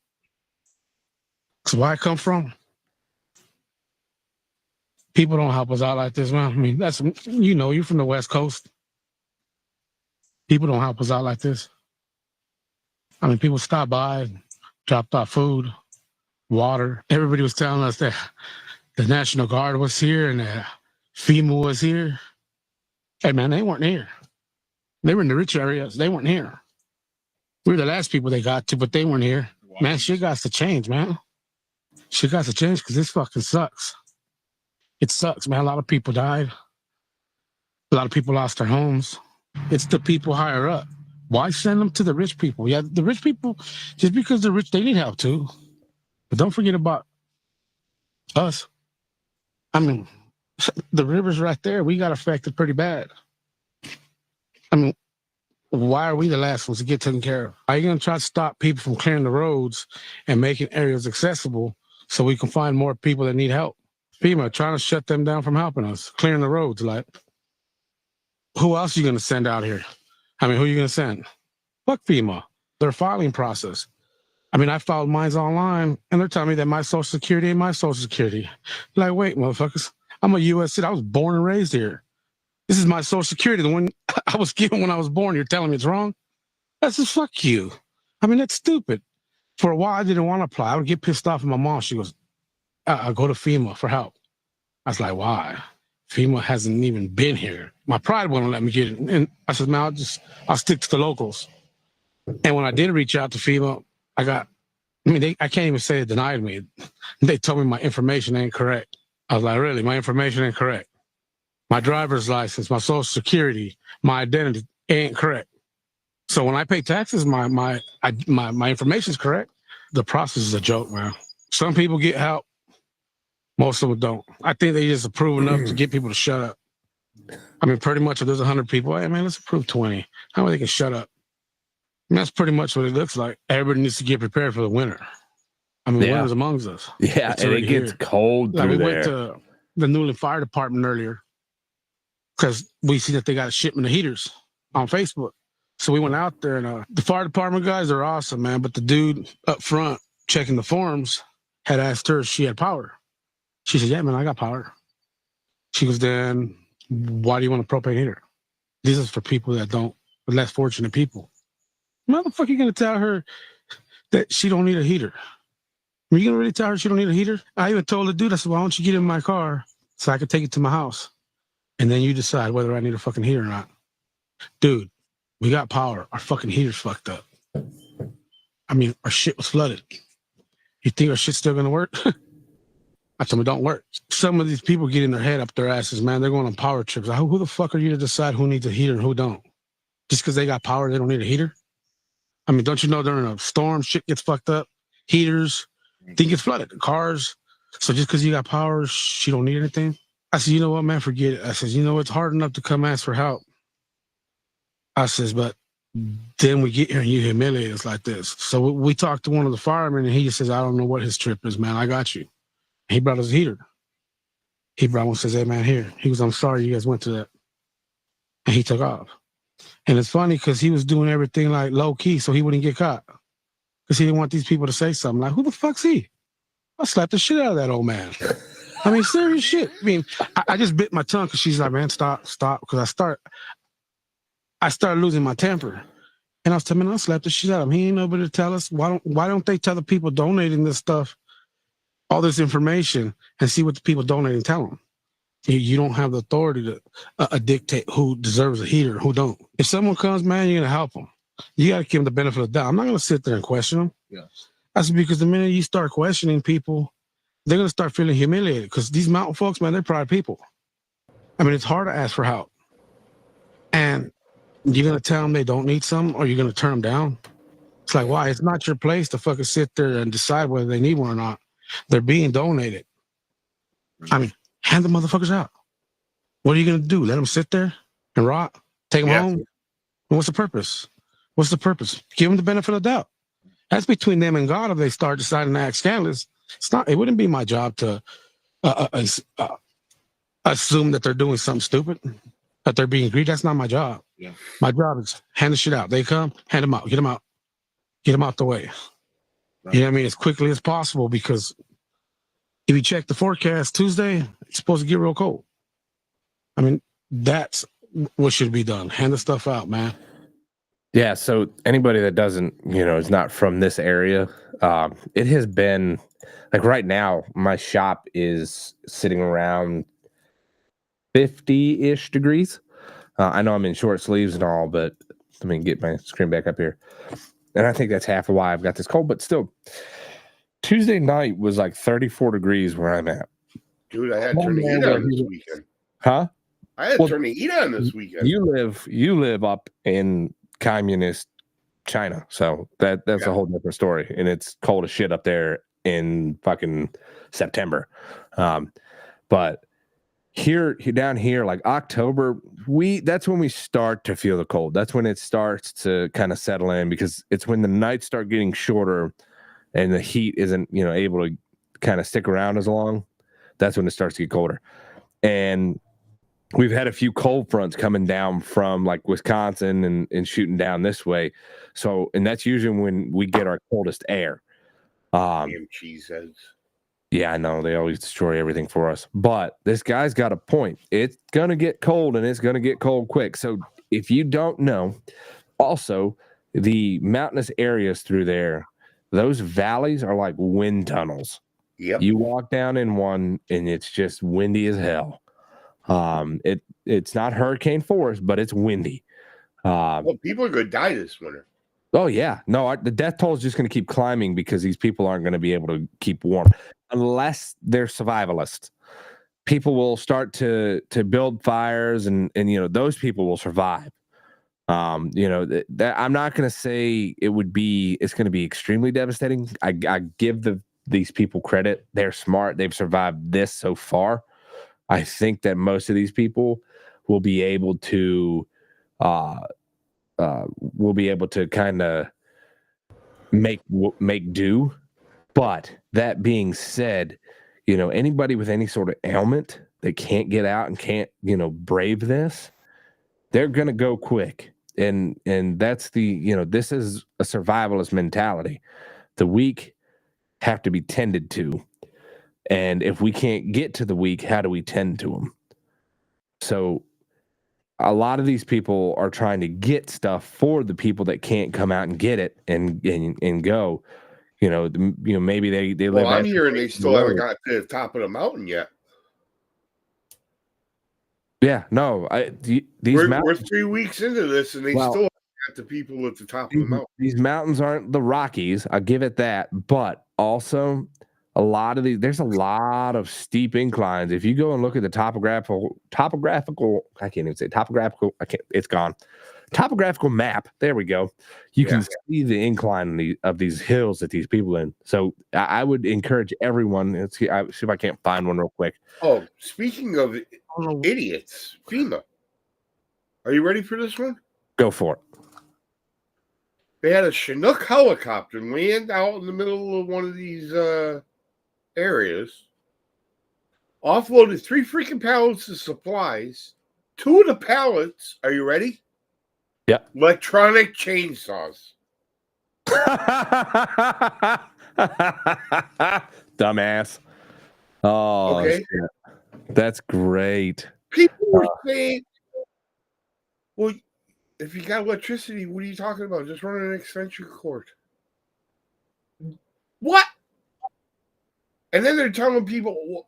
Because where I come from, people don't help us out like this, man. I mean, you're from the West Coast. People don't help us out like this. I mean, people stop by, dropped off food, water. Everybody was telling us that the National Guard was here and that FEMA was here. Hey, man, they weren't here. They were in the rich areas. They weren't here. We were the last people they got to, but they weren't here. Man, shit got to change, man. Shit got to change because this fucking sucks. It sucks, man. A lot of people died. A lot of people lost their homes. It's the people higher up. Why send them to the rich people? Yeah, the rich people, just because they're rich, they need help too. But don't forget about us. I mean, the river's right there. We got affected pretty bad. I mean, why are we the last ones to get taken care of? Are you going to try to stop people from clearing the roads and making areas accessible so we can find more people that need help? FEMA trying to shut them down from helping us, clearing the roads. Like, who else are you going to send out here? I mean, who are you going to send? Fuck FEMA. Their filing process. I mean, I filed mine online, and they're telling me that my Social Security ain't my Social Security. Like, wait, motherfuckers. I'm a U.S. citizen. I was born and raised here. This is my Social Security, the one I was given when I was born. You're telling me it's wrong? That's just fuck you. I mean, that's stupid. For a while, I didn't want to apply. I would get pissed off at my mom. She goes, I'll go to FEMA for help. I was like, why? FEMA hasn't even been here. My pride wouldn't let me get it. And I said, man, I'll stick to the locals. And when I did reach out to FEMA, I can't even say they denied me. They told me my information ain't correct. I was like, really? My information ain't correct. My driver's license, my Social Security, my identity ain't correct. So when I pay taxes, my information is correct. The process is a joke, man. Some people get help. Most of them don't. I think they just approve enough to get people to shut up. I mean, pretty much if there's 100 people, hey, man, let's approve 20. How many they can shut up? And that's pretty much what it looks like. Everybody needs to get prepared for the winter. I mean, winter's amongst us. Yeah, and it gets cold through we there. went to the Newland Fire Department earlier because we see that they got a shipment of heaters on Facebook. So we went out there, and the fire department guys are awesome, man. But the dude up front checking the forms had asked her if she had power. She said, yeah, man, I got power. She goes, then why do you want a propane heater? This is for people that don't, less fortunate people. Motherfucker, you gonna tell her that she don't need a heater? Are you gonna really tell her she don't need a heater? I even told the dude, I said, why don't you get in my car so I can take it to my house? And then you decide whether I need a fucking heater or not. Dude, we got power. Our fucking heater's fucked up. I mean, our shit was flooded. You think our shit's still gonna work? I told him it don't work. Some of these people get in their head up their asses, man. They're going on power trips. Who the fuck are you to decide who needs a heater and who don't? Just because they got power, they don't need a heater? I mean, don't you know during a storm, shit gets fucked up? Heaters, things get flooded. Cars. So just because you got power, she don't need anything? I said, you know what, man, forget it. I said, you know, it's hard enough to come ask for help. I says, but then we get here and you humiliate us like this. So we talked to one of the firemen, and he just says, I don't know what his trip is, man. I got you. He brought us a heater. He brought one and says, hey, man, here. He was, I'm sorry you guys went to that. And he took off. And it's funny because he was doing everything like low key so he wouldn't get caught. Because he didn't want these people to say something like, who the fuck's he? I slapped the shit out of that old man. I mean, serious shit. I mean, I just bit my tongue because she's like, man, stop. Because I started losing my temper. And I was telling him, I slapped the shit out of him. He ain't nobody to tell us. Why don't they tell the people donating this stuff, all this information, and see what the people donating tell them? You don't have the authority to dictate who deserves a heater, who don't. If someone comes, man, you're going to help them. You got to give them the benefit of the doubt. I'm not going to sit there and question them. Yeah. That's because the minute you start questioning people, they're going to start feeling humiliated because these mountain folks, man, they're proud people. I mean, it's hard to ask for help. And you're going to tell them they don't need some, or you're going to turn them down? It's like, why? It's not your place to fucking sit there and decide whether they need one or not. They're being donated. I mean, hand the motherfuckers out. What are you going to do? Let them sit there and rot? Take them home? And what's the purpose? What's the purpose? Give them the benefit of the doubt. That's between them and God if they start deciding to act scandalous. It wouldn't be my job to assume that they're doing something stupid, that they're being greedy. That's not my job. Yeah. My job is hand the shit out. They come, hand them out, get them out. Get them out the way. Right. You know what I mean? As quickly as possible, because if you check the forecast Tuesday, it's supposed to get real cold. I mean, that's what should be done. Hand the stuff out, man. Yeah, so anybody that doesn't, is not from this area, it has been, like right now, my shop is sitting around 50-ish degrees. I know I'm in short sleeves and all, but let me get my screen back up here. And I think that's half of why I've got this cold, but still, Tuesday night was like 34 degrees where I'm at. Dude, I had to turn the heat on this weekend. Huh? I had to turn the heat on this weekend. You live up in communist China, so that's a whole different story, and it's cold as shit up there in fucking September. But here down here, like October, that's when we start to feel the cold. That's when it starts to kind of settle in, because it's when the nights start getting shorter and the heat isn't able to kind of stick around as long. That's when it starts to get colder. And we've had a few cold fronts coming down from like Wisconsin and shooting down this way. So, and that's usually when we get our coldest air. Damn cheeseheads. Yeah, I know. They always destroy everything for us. But this guy's got a point. It's going to get cold, and it's going to get cold quick. So if you don't know, also, the mountainous areas through there, those valleys are like wind tunnels. Yep. You walk down in one, and it's just windy as hell. It's not hurricane force, but it's windy. Well, people are going to die this winter. Oh yeah, no, the death toll is just going to keep climbing because these people aren't going to be able to keep warm unless they're survivalists. People will start to build fires, and those people will survive. I'm not going to say it's going to be extremely devastating. I give these people credit. They're smart. They've survived this so far. I think that most of these people will be able to kind of make do. But that being said, anybody with any sort of ailment that can't get out and can't brave this, they're gonna go quick. And that's this is a survivalist mentality. The weak have to be tended to. And if we can't get to the weak, how do we tend to them? So a lot of these people are trying to get stuff for the people that can't come out and get it and go. Maybe they live. Well, I'm hearing they still haven't got to the top of the mountain yet. Yeah, no. We're 3 weeks into this, and they still haven't got the people at the top of the mountain. These mountains aren't the Rockies. I'll give it that, but also. There's a lot of steep inclines. If you go and look at the topographical, it's gone. Topographical map. There we go. You can see the incline of these hills that these people in. So I would encourage everyone. Let's see if I can't find one real quick. Oh, speaking of idiots, FEMA. Are you ready for this one? Go for it. They had a Chinook helicopter land out in the middle of one of these areas, offloaded 3 freaking pallets of supplies. 2 of the pallets, are you ready? Yeah. Electronic chainsaws. Dumbass. Oh, Okay. shit. That's great. People were saying, well, if you got electricity, what are you talking about? Just run an extension cord. What? And then they're telling people, well,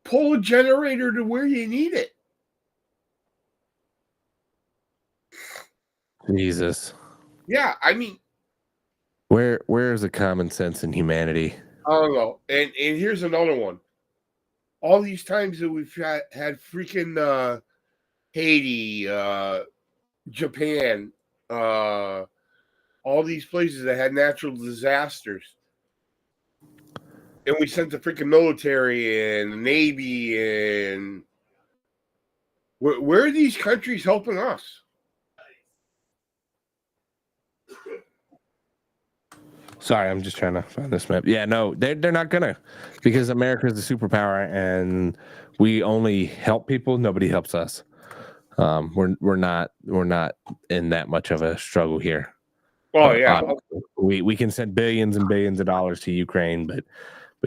pull a generator to where you need it. Jesus. Yeah, I mean, Where's the common sense in humanity? I don't know. And here's another one. All these times that we've had freaking Haiti, Japan, all these places that had natural disasters. And we sent the freaking military and the Navy and where are these countries helping us? Sorry, I'm just trying to find this map. Yeah, no, they're not gonna, because America is a superpower and we only help people. Nobody helps us. We're not in that much of a struggle here. Oh yeah, we can send billions and billions of dollars to Ukraine, but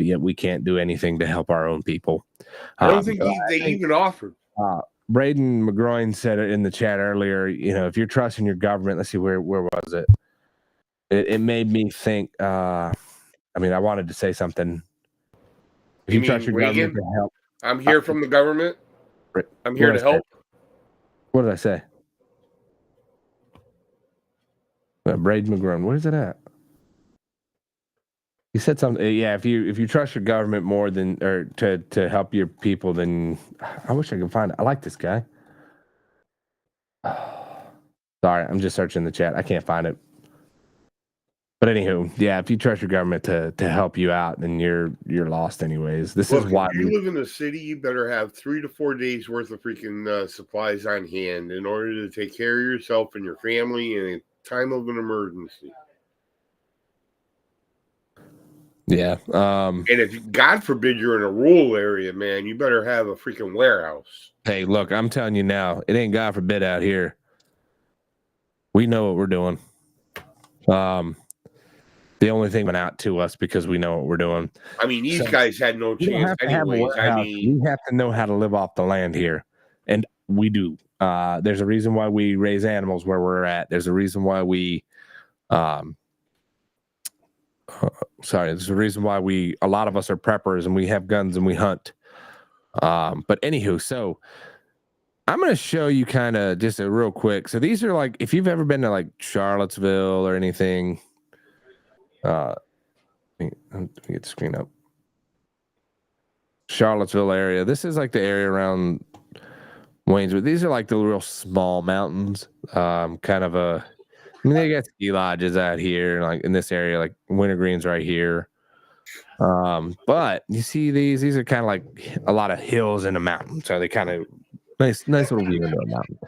yet we can't do anything to help our own people. I don't think they even offered. Braden McGroin said it in the chat earlier. You know, if you're trusting your government, let's see, where was it? It made me think. I mean, I wanted to say something. If you trust your government to help, I'm here from the government. I'm here to help. What did I say? Braden McGroin. Where's it at? He said something. Yeah, if you trust your government more than or to help your people, then I wish I could find it. I like this guy. Sorry, I'm just searching the chat. I can't find it. But anywho, yeah, if you trust your government to help you out, then you're lost anyways. This is why if you live in a city, you better have 3 to 4 days worth of freaking supplies on hand in order to take care of yourself and your family in a time of an emergency. Yeah. And if God forbid you're in a rural area, man, you better have a freaking warehouse. Hey, look, I'm telling you now, it ain't God forbid out here. We know what we're doing. The only thing went out to us because we know what we're doing. I mean, these guys had no chance anyways. We have to know how to live off the land here, and we do. There's a reason why we raise animals where we're at. There's a reason why we, there's a reason why a lot of us are preppers and we have guns and we hunt. But anywho, so I'm going to show you kind of just a real quick. So these are like, if you've ever been to like Charlottesville or anything, let me get the screen up. Charlottesville area. This is like the area around Waynesville. These are like the real small mountains. Kind of they got ski lodges out here, like in this area, like Wintergreen's right here. But you see these are kind of like a lot of hills in the mountains. So they kind of nice little view into a mountain.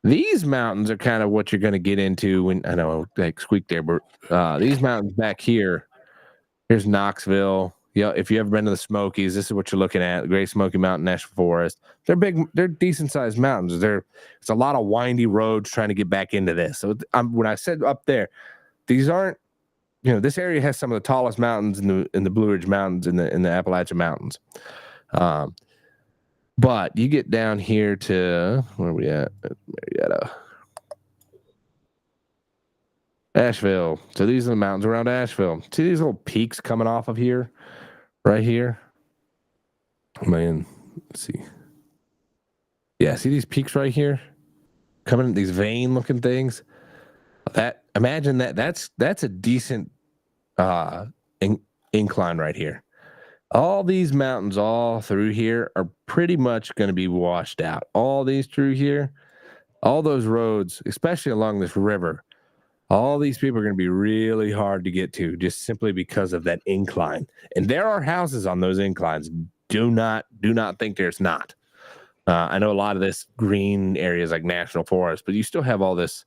These mountains are kind of what you're going to get into when, I know, like squeak there, but these mountains back here, here's Knoxville. Yeah, if you ever been to the Smokies, this is what you're looking at, the Great Smoky Mountain National Forest. They're big, they're decent-sized mountains. It's a lot of windy roads trying to get back into this. So when I said up there, these aren't, this area has some of the tallest mountains in the Blue Ridge Mountains, in the Appalachian Mountains. But you get down here to, where are we at? Marietta. Asheville. So these are the mountains around Asheville. See these little peaks coming off of here? Right here? Man, let's see. Yeah, see these peaks right here? Coming in these vein-looking things? Imagine that's a decent incline right here. All these mountains all through here are pretty much going to be washed out. All these through here, all those roads, especially along this river, all these people are going to be really hard to get to just simply because of that incline. And there are houses on those inclines. Do not think there's not. I know a lot of this green areas like National Forest, but you still have all this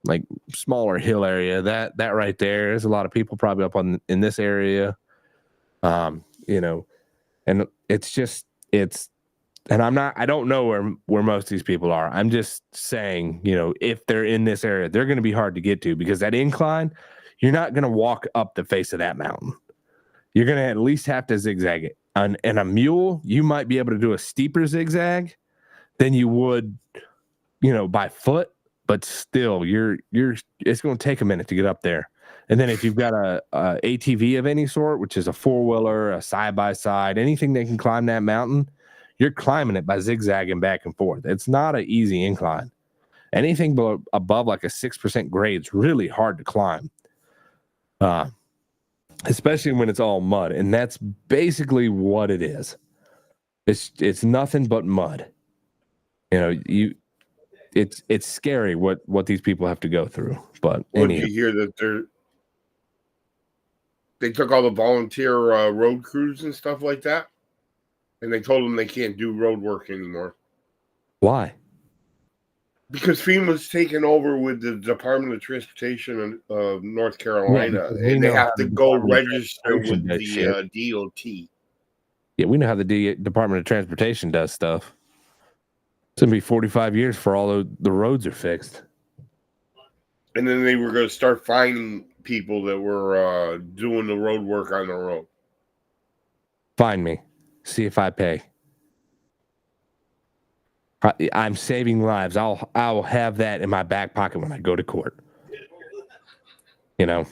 like smaller hill area. That right there, there's a lot of people probably up in this area. You know, and and I don't know where most of these people are. I'm just saying, you know, if they're in this area, they're going to be hard to get to because that incline, you're not going to walk up the face of that mountain. You're going to at least have to zigzag it. And a mule, you might be able to do a steeper zigzag than you would, you know, by foot, but still it's going to take a minute to get up there. And then if you've got a ATV of any sort, which is a 4-wheeler, a side-by-side, anything that can climb that mountain, you're climbing it by zigzagging back and forth. It's not an easy incline. Anything above like a 6% grade is really hard to climb, especially when it's all mud. And that's basically what it is. It's nothing but mud. You know, it's scary what these people have to go through. But did you hear that they took all the volunteer road crews and stuff like that, and they told them they can't do road work anymore? Why? Because FEMA's taken over with the Department of Transportation of North Carolina, and they have to go register with the DOT. Yeah, we know how the Department of Transportation does stuff. It's going to be 45 years before all the roads are fixed. And then they were going to start finding people that were doing the road work on the road. Find me. See if I pay. I'm saving lives. I'll have that in my back pocket when I go to court. You know,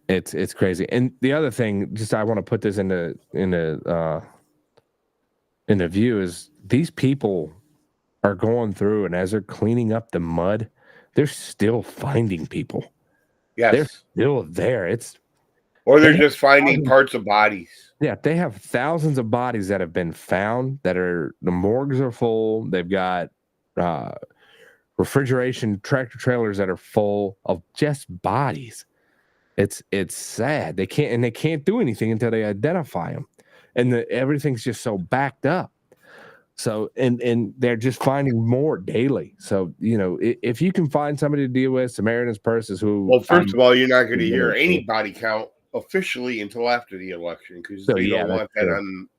it's crazy. And the other thing, just I want to put this into view, is these people are going through, and as they're cleaning up the mud, they're still finding people. Yes, they're still there. Or they're just finding parts of bodies. Yeah, they have thousands of bodies that have been found the morgues are full. They've got refrigeration tractor trailers that are full of just bodies. It's sad. They can't do anything until they identify them. And everything's just so backed up. So, and they're just finding more daily. So, you know, if you can find somebody to deal with, Samaritan's Purses, well, first of all, you're not going to hear any body count officially until after the election, because they don't want that on.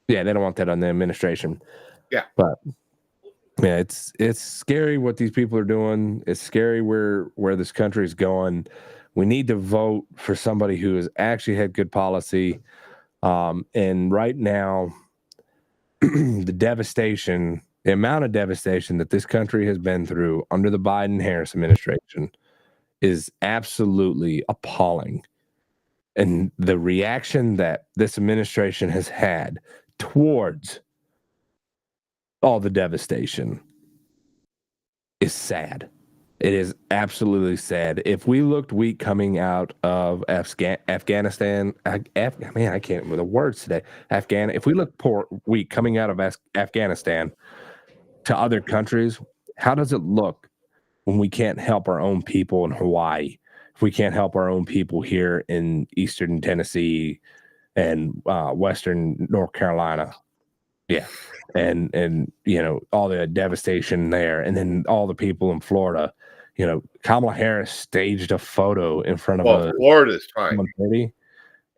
Yeah, they don't want that on the administration. Yeah, but yeah, it's scary what these people are doing. It's scary where this country is going. We need to vote for somebody who has actually had good policy. And right now, the amount of devastation that this country has been through under the Biden-Harris administration is absolutely appalling. And the reaction that this administration has had towards all the devastation is sad. It is absolutely sad. If we looked weak coming out of Afghanistan, I can't remember the words today. If we look weak coming out of Afghanistan to other countries, how does it look when we can't help our own people in Hawaii? If we can't help our own people here in Eastern Tennessee and Western North Carolina? Yeah. And you know, all the devastation there, and then all the people in Florida. You know, Kamala Harris staged a photo in front of Florida's fine. City,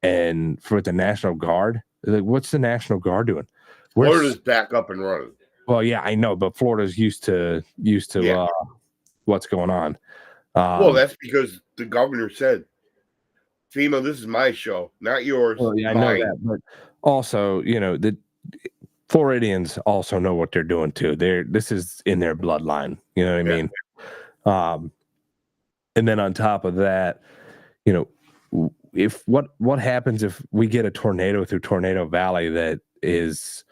and for the National Guard. Like, what's the National Guard doing? Florida's back up and running. Well, yeah, I know, but Florida's used to what's going on. Well, that's because the governor said, FEMA, this is my show, not yours. Well, yeah, I know that, but also, you know, the Floridians also know what they're doing too. This is in their bloodline. You know what I mean? And then on top of that, you know, if what happens if we get a tornado through Tornado Valley that is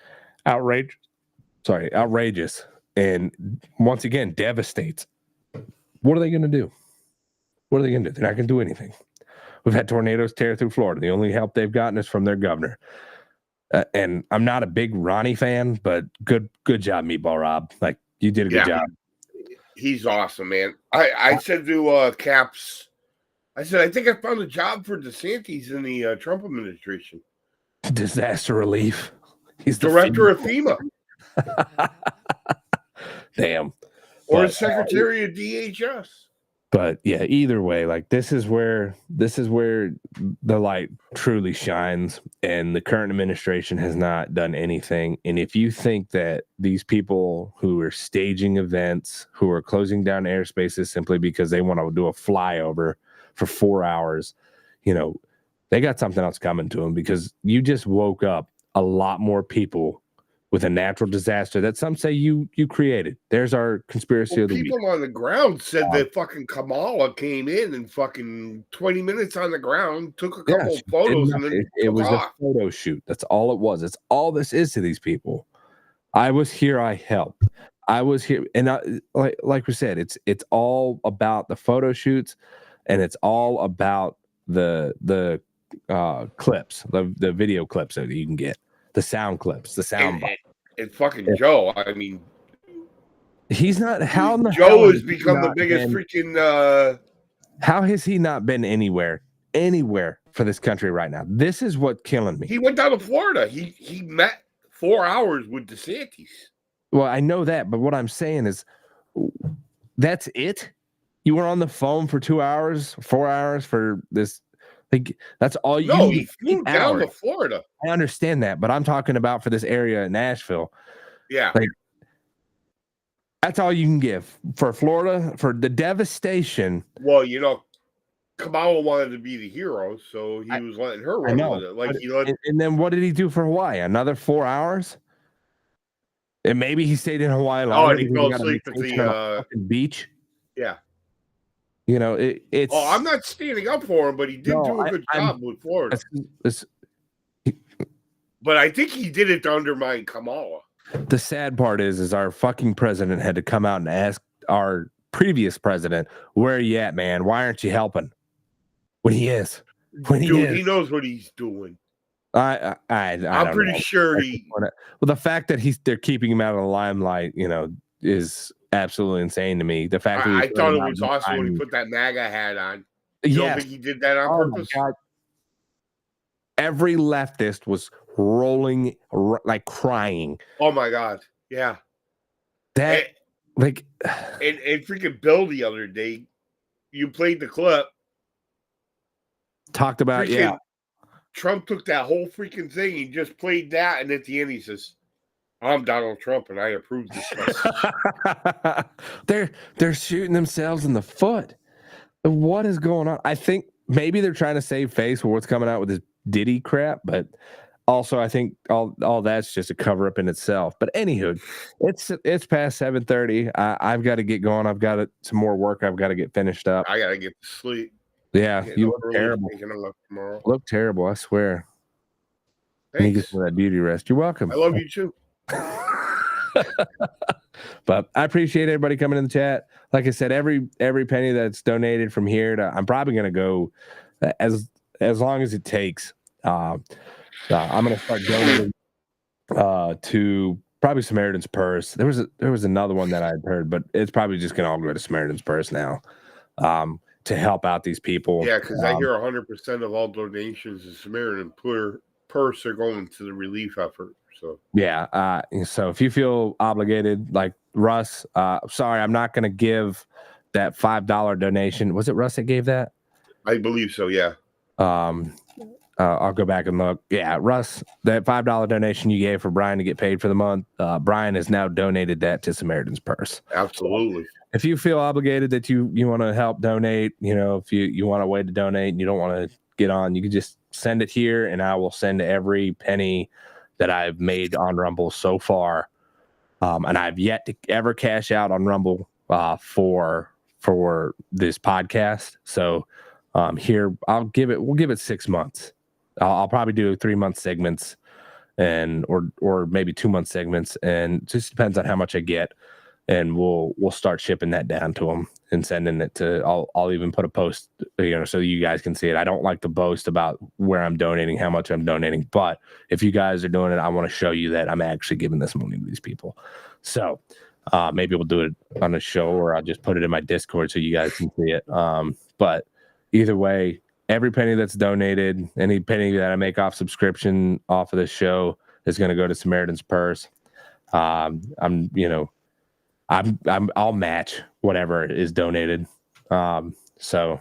outrageous, and once again devastates? What are they going to do? What are they going to do? They're not going to do anything. We've had tornadoes tear through Florida. The only help they've gotten is from their governor. And I'm not a big Ronnie fan, but good job, Meatball Rob. Like, you did a good job. He's awesome, man. I said to Caps, I said, I think I found a job for DeSantis in the Trump administration. Disaster relief. He's director of FEMA. Damn. Or secretary of DHS. But yeah, either way, like this is where the light truly shines, and the current administration has not done anything. And if you think that these people who are staging events, who are closing down airspaces simply because they want to do a flyover for 4 hours, they got something else coming to them, because you just woke up a lot more people with a natural disaster that some say you created. There's our conspiracy of the week. People on the ground said that fucking Kamala came in and fucking 20 minutes on the ground, took a couple of photos, and then it was off. a photo shoot. That's all it was. It's all this is to these people. I was here. I helped. I was here, and like we said, it's all about the photo shoots, and it's all about the clips, the video clips that you can get. The sound clips, the sound bites. And fucking Joe, I mean, he's not. How in the Joe hell has become the biggest freaking. How has he not been anywhere for this country right now? This is what killing me. He went down to Florida. He met 4 hours with DeSantis. Well, I know that, but what I'm saying is, that's it. You were on the phone for 2 hours, 4 hours for this. Like, that's all you. No, he flew down to Florida. I understand that, but I'm talking about for this area in Nashville. Yeah. Like, that's all you can give for Florida, for the devastation. Well, Kamala wanted to be the hero, so he was letting her run with it. Like and then what did he do for Hawaii? Another 4 hours? And maybe he stayed in Hawaii longer. Oh, and he fell asleep at the beach. Yeah. It's. Oh, I'm not standing up for him, but he did do a good job with Florida. But I think he did it to undermine Kamala. The sad part is our fucking president had to come out and ask our previous president, "Where are you at, man? Why aren't you helping?" When he is, he knows what he's doing. I'm pretty sure he. Well, the fact that they're keeping him out of the limelight, is absolutely insane to me. The fact that I thought it was awesome when he put that MAGA hat on. You don't think he did that on purpose? My God. Every leftist was rolling, like crying. Oh my God! Yeah. And freaking Bill the other day, you played the clip. Talked about Trump took that whole freaking thing. He just played that, and at the end he says, "I'm Donald Trump, and I approve this." They're shooting themselves in the foot. What is going on? I think maybe they're trying to save face for what's coming out with this Diddy crap, but also I think all that's just a cover up in itself. But anywho, it's past 7:30. I've got to get going. I've got some more work I've got to get finished up. I got to get to sleep. Yeah, you look terrible. Look terrible, I swear. Thanks. You get some of that beauty rest. You're welcome. I love you too. But I appreciate everybody coming in the chat. Like I said, every penny that's donated from here to, I'm probably going to go as long as it takes. I'm going to start donating to probably Samaritan's Purse. There was another one that I'd heard, but it's probably just going to all go to Samaritan's Purse now. To help out these people. Yeah, because I hear 100% of all donations to Samaritan Purse are going to the relief effort. So yeah, so if you feel obligated, like Russ, sorry, I'm not going to give that $5 donation. Was it Russ that gave that? I believe so. Yeah. I'll go back and look. Yeah, Russ, that $5 donation you gave for Brian to get paid for the month, Brian has now donated that to Samaritan's Purse. Absolutely. If you feel obligated that you want to help donate, if you want a way to donate and you don't want to get on, you can just send it here, and I will send every penny that I've made on Rumble so far. And I've yet to ever cash out on Rumble for this podcast. So here we'll give it 6 months. I'll probably do 3-month segments or maybe 2-month segments, and it just depends on how much I get. And we'll start shipping that down to them and sending it to. I'll even put a post, so you guys can see it. I don't like to boast about where I'm donating, how much I'm donating, but if you guys are doing it, I want to show you that I'm actually giving this money to these people. So maybe we'll do it on a show, or I'll just put it in my Discord so you guys can see it. But either way, every penny that's donated, any penny that I make off subscription off of this show is going to go to Samaritan's Purse. I'll match whatever is donated. So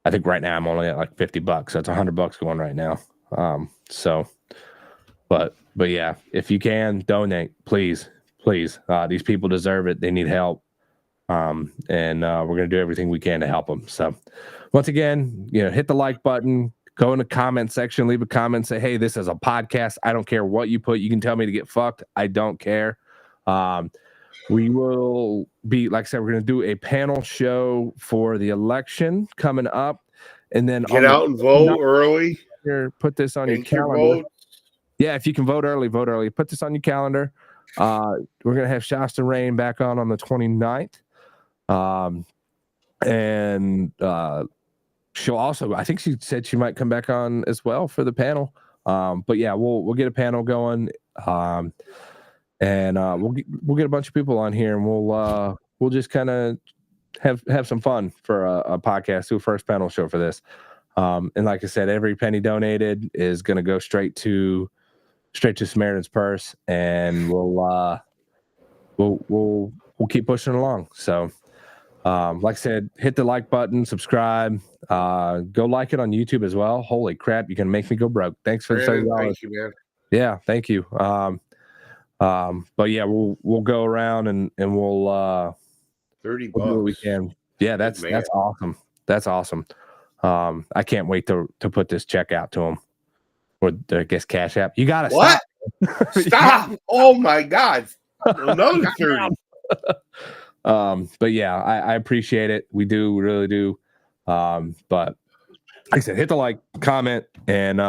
I think right now I'm only at like $50. So it's $100 going right now. But yeah, if you can donate, please. These people deserve it. They need help. And we're going to do everything we can to help them. So once again, hit the like button, go in the comment section, leave a comment, say, hey, this is a podcast. I don't care what you put. You can tell me to get fucked. I don't care. We will be, like I said, we're going to do a panel show for the election coming up. And then get out and vote early. Here, put this on your calendar. Yeah, if you can vote early, vote early. Put this on your calendar. We're going to have Shasta Rain back on the 29th. And she'll also, I think she said she might come back on as well for the panel. But yeah, we'll get a panel going. And we'll get a bunch of people on here, and we'll just kind of have some fun for a podcast, do a first panel show for this. And like I said, every penny donated is going to go straight to Samaritan's Purse, and we'll keep pushing along. So, like I said, hit the like button, subscribe, go like it on YouTube as well. Holy crap, you can make me go broke. Thanks for the $30. Thank you, man. Yeah, thank you. But yeah, we'll go around and we'll $30. We'll do what we can. Yeah, that's awesome. That's awesome. I can't wait to put this check out to him, or I guess Cash App. You gotta what? Stop. Oh my God. Another 30. But yeah, I appreciate it. We really do. But like I said, hit the like, comment, and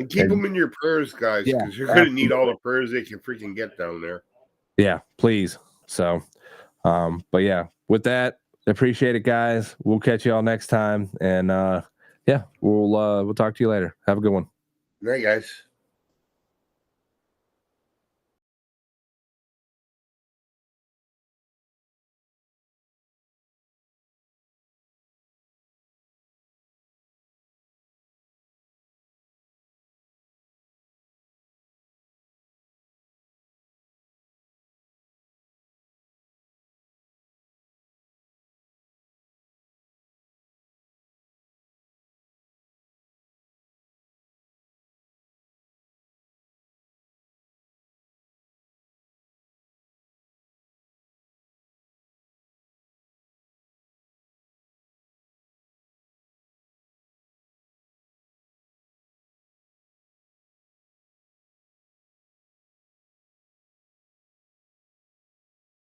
keep them in your prayers, guys, because you're gonna need all the prayers they can freaking get down there. Yeah, please. So, but yeah, with that, appreciate it, guys. We'll catch you all next time, and we'll talk to you later. Have a good one. Good night, guys.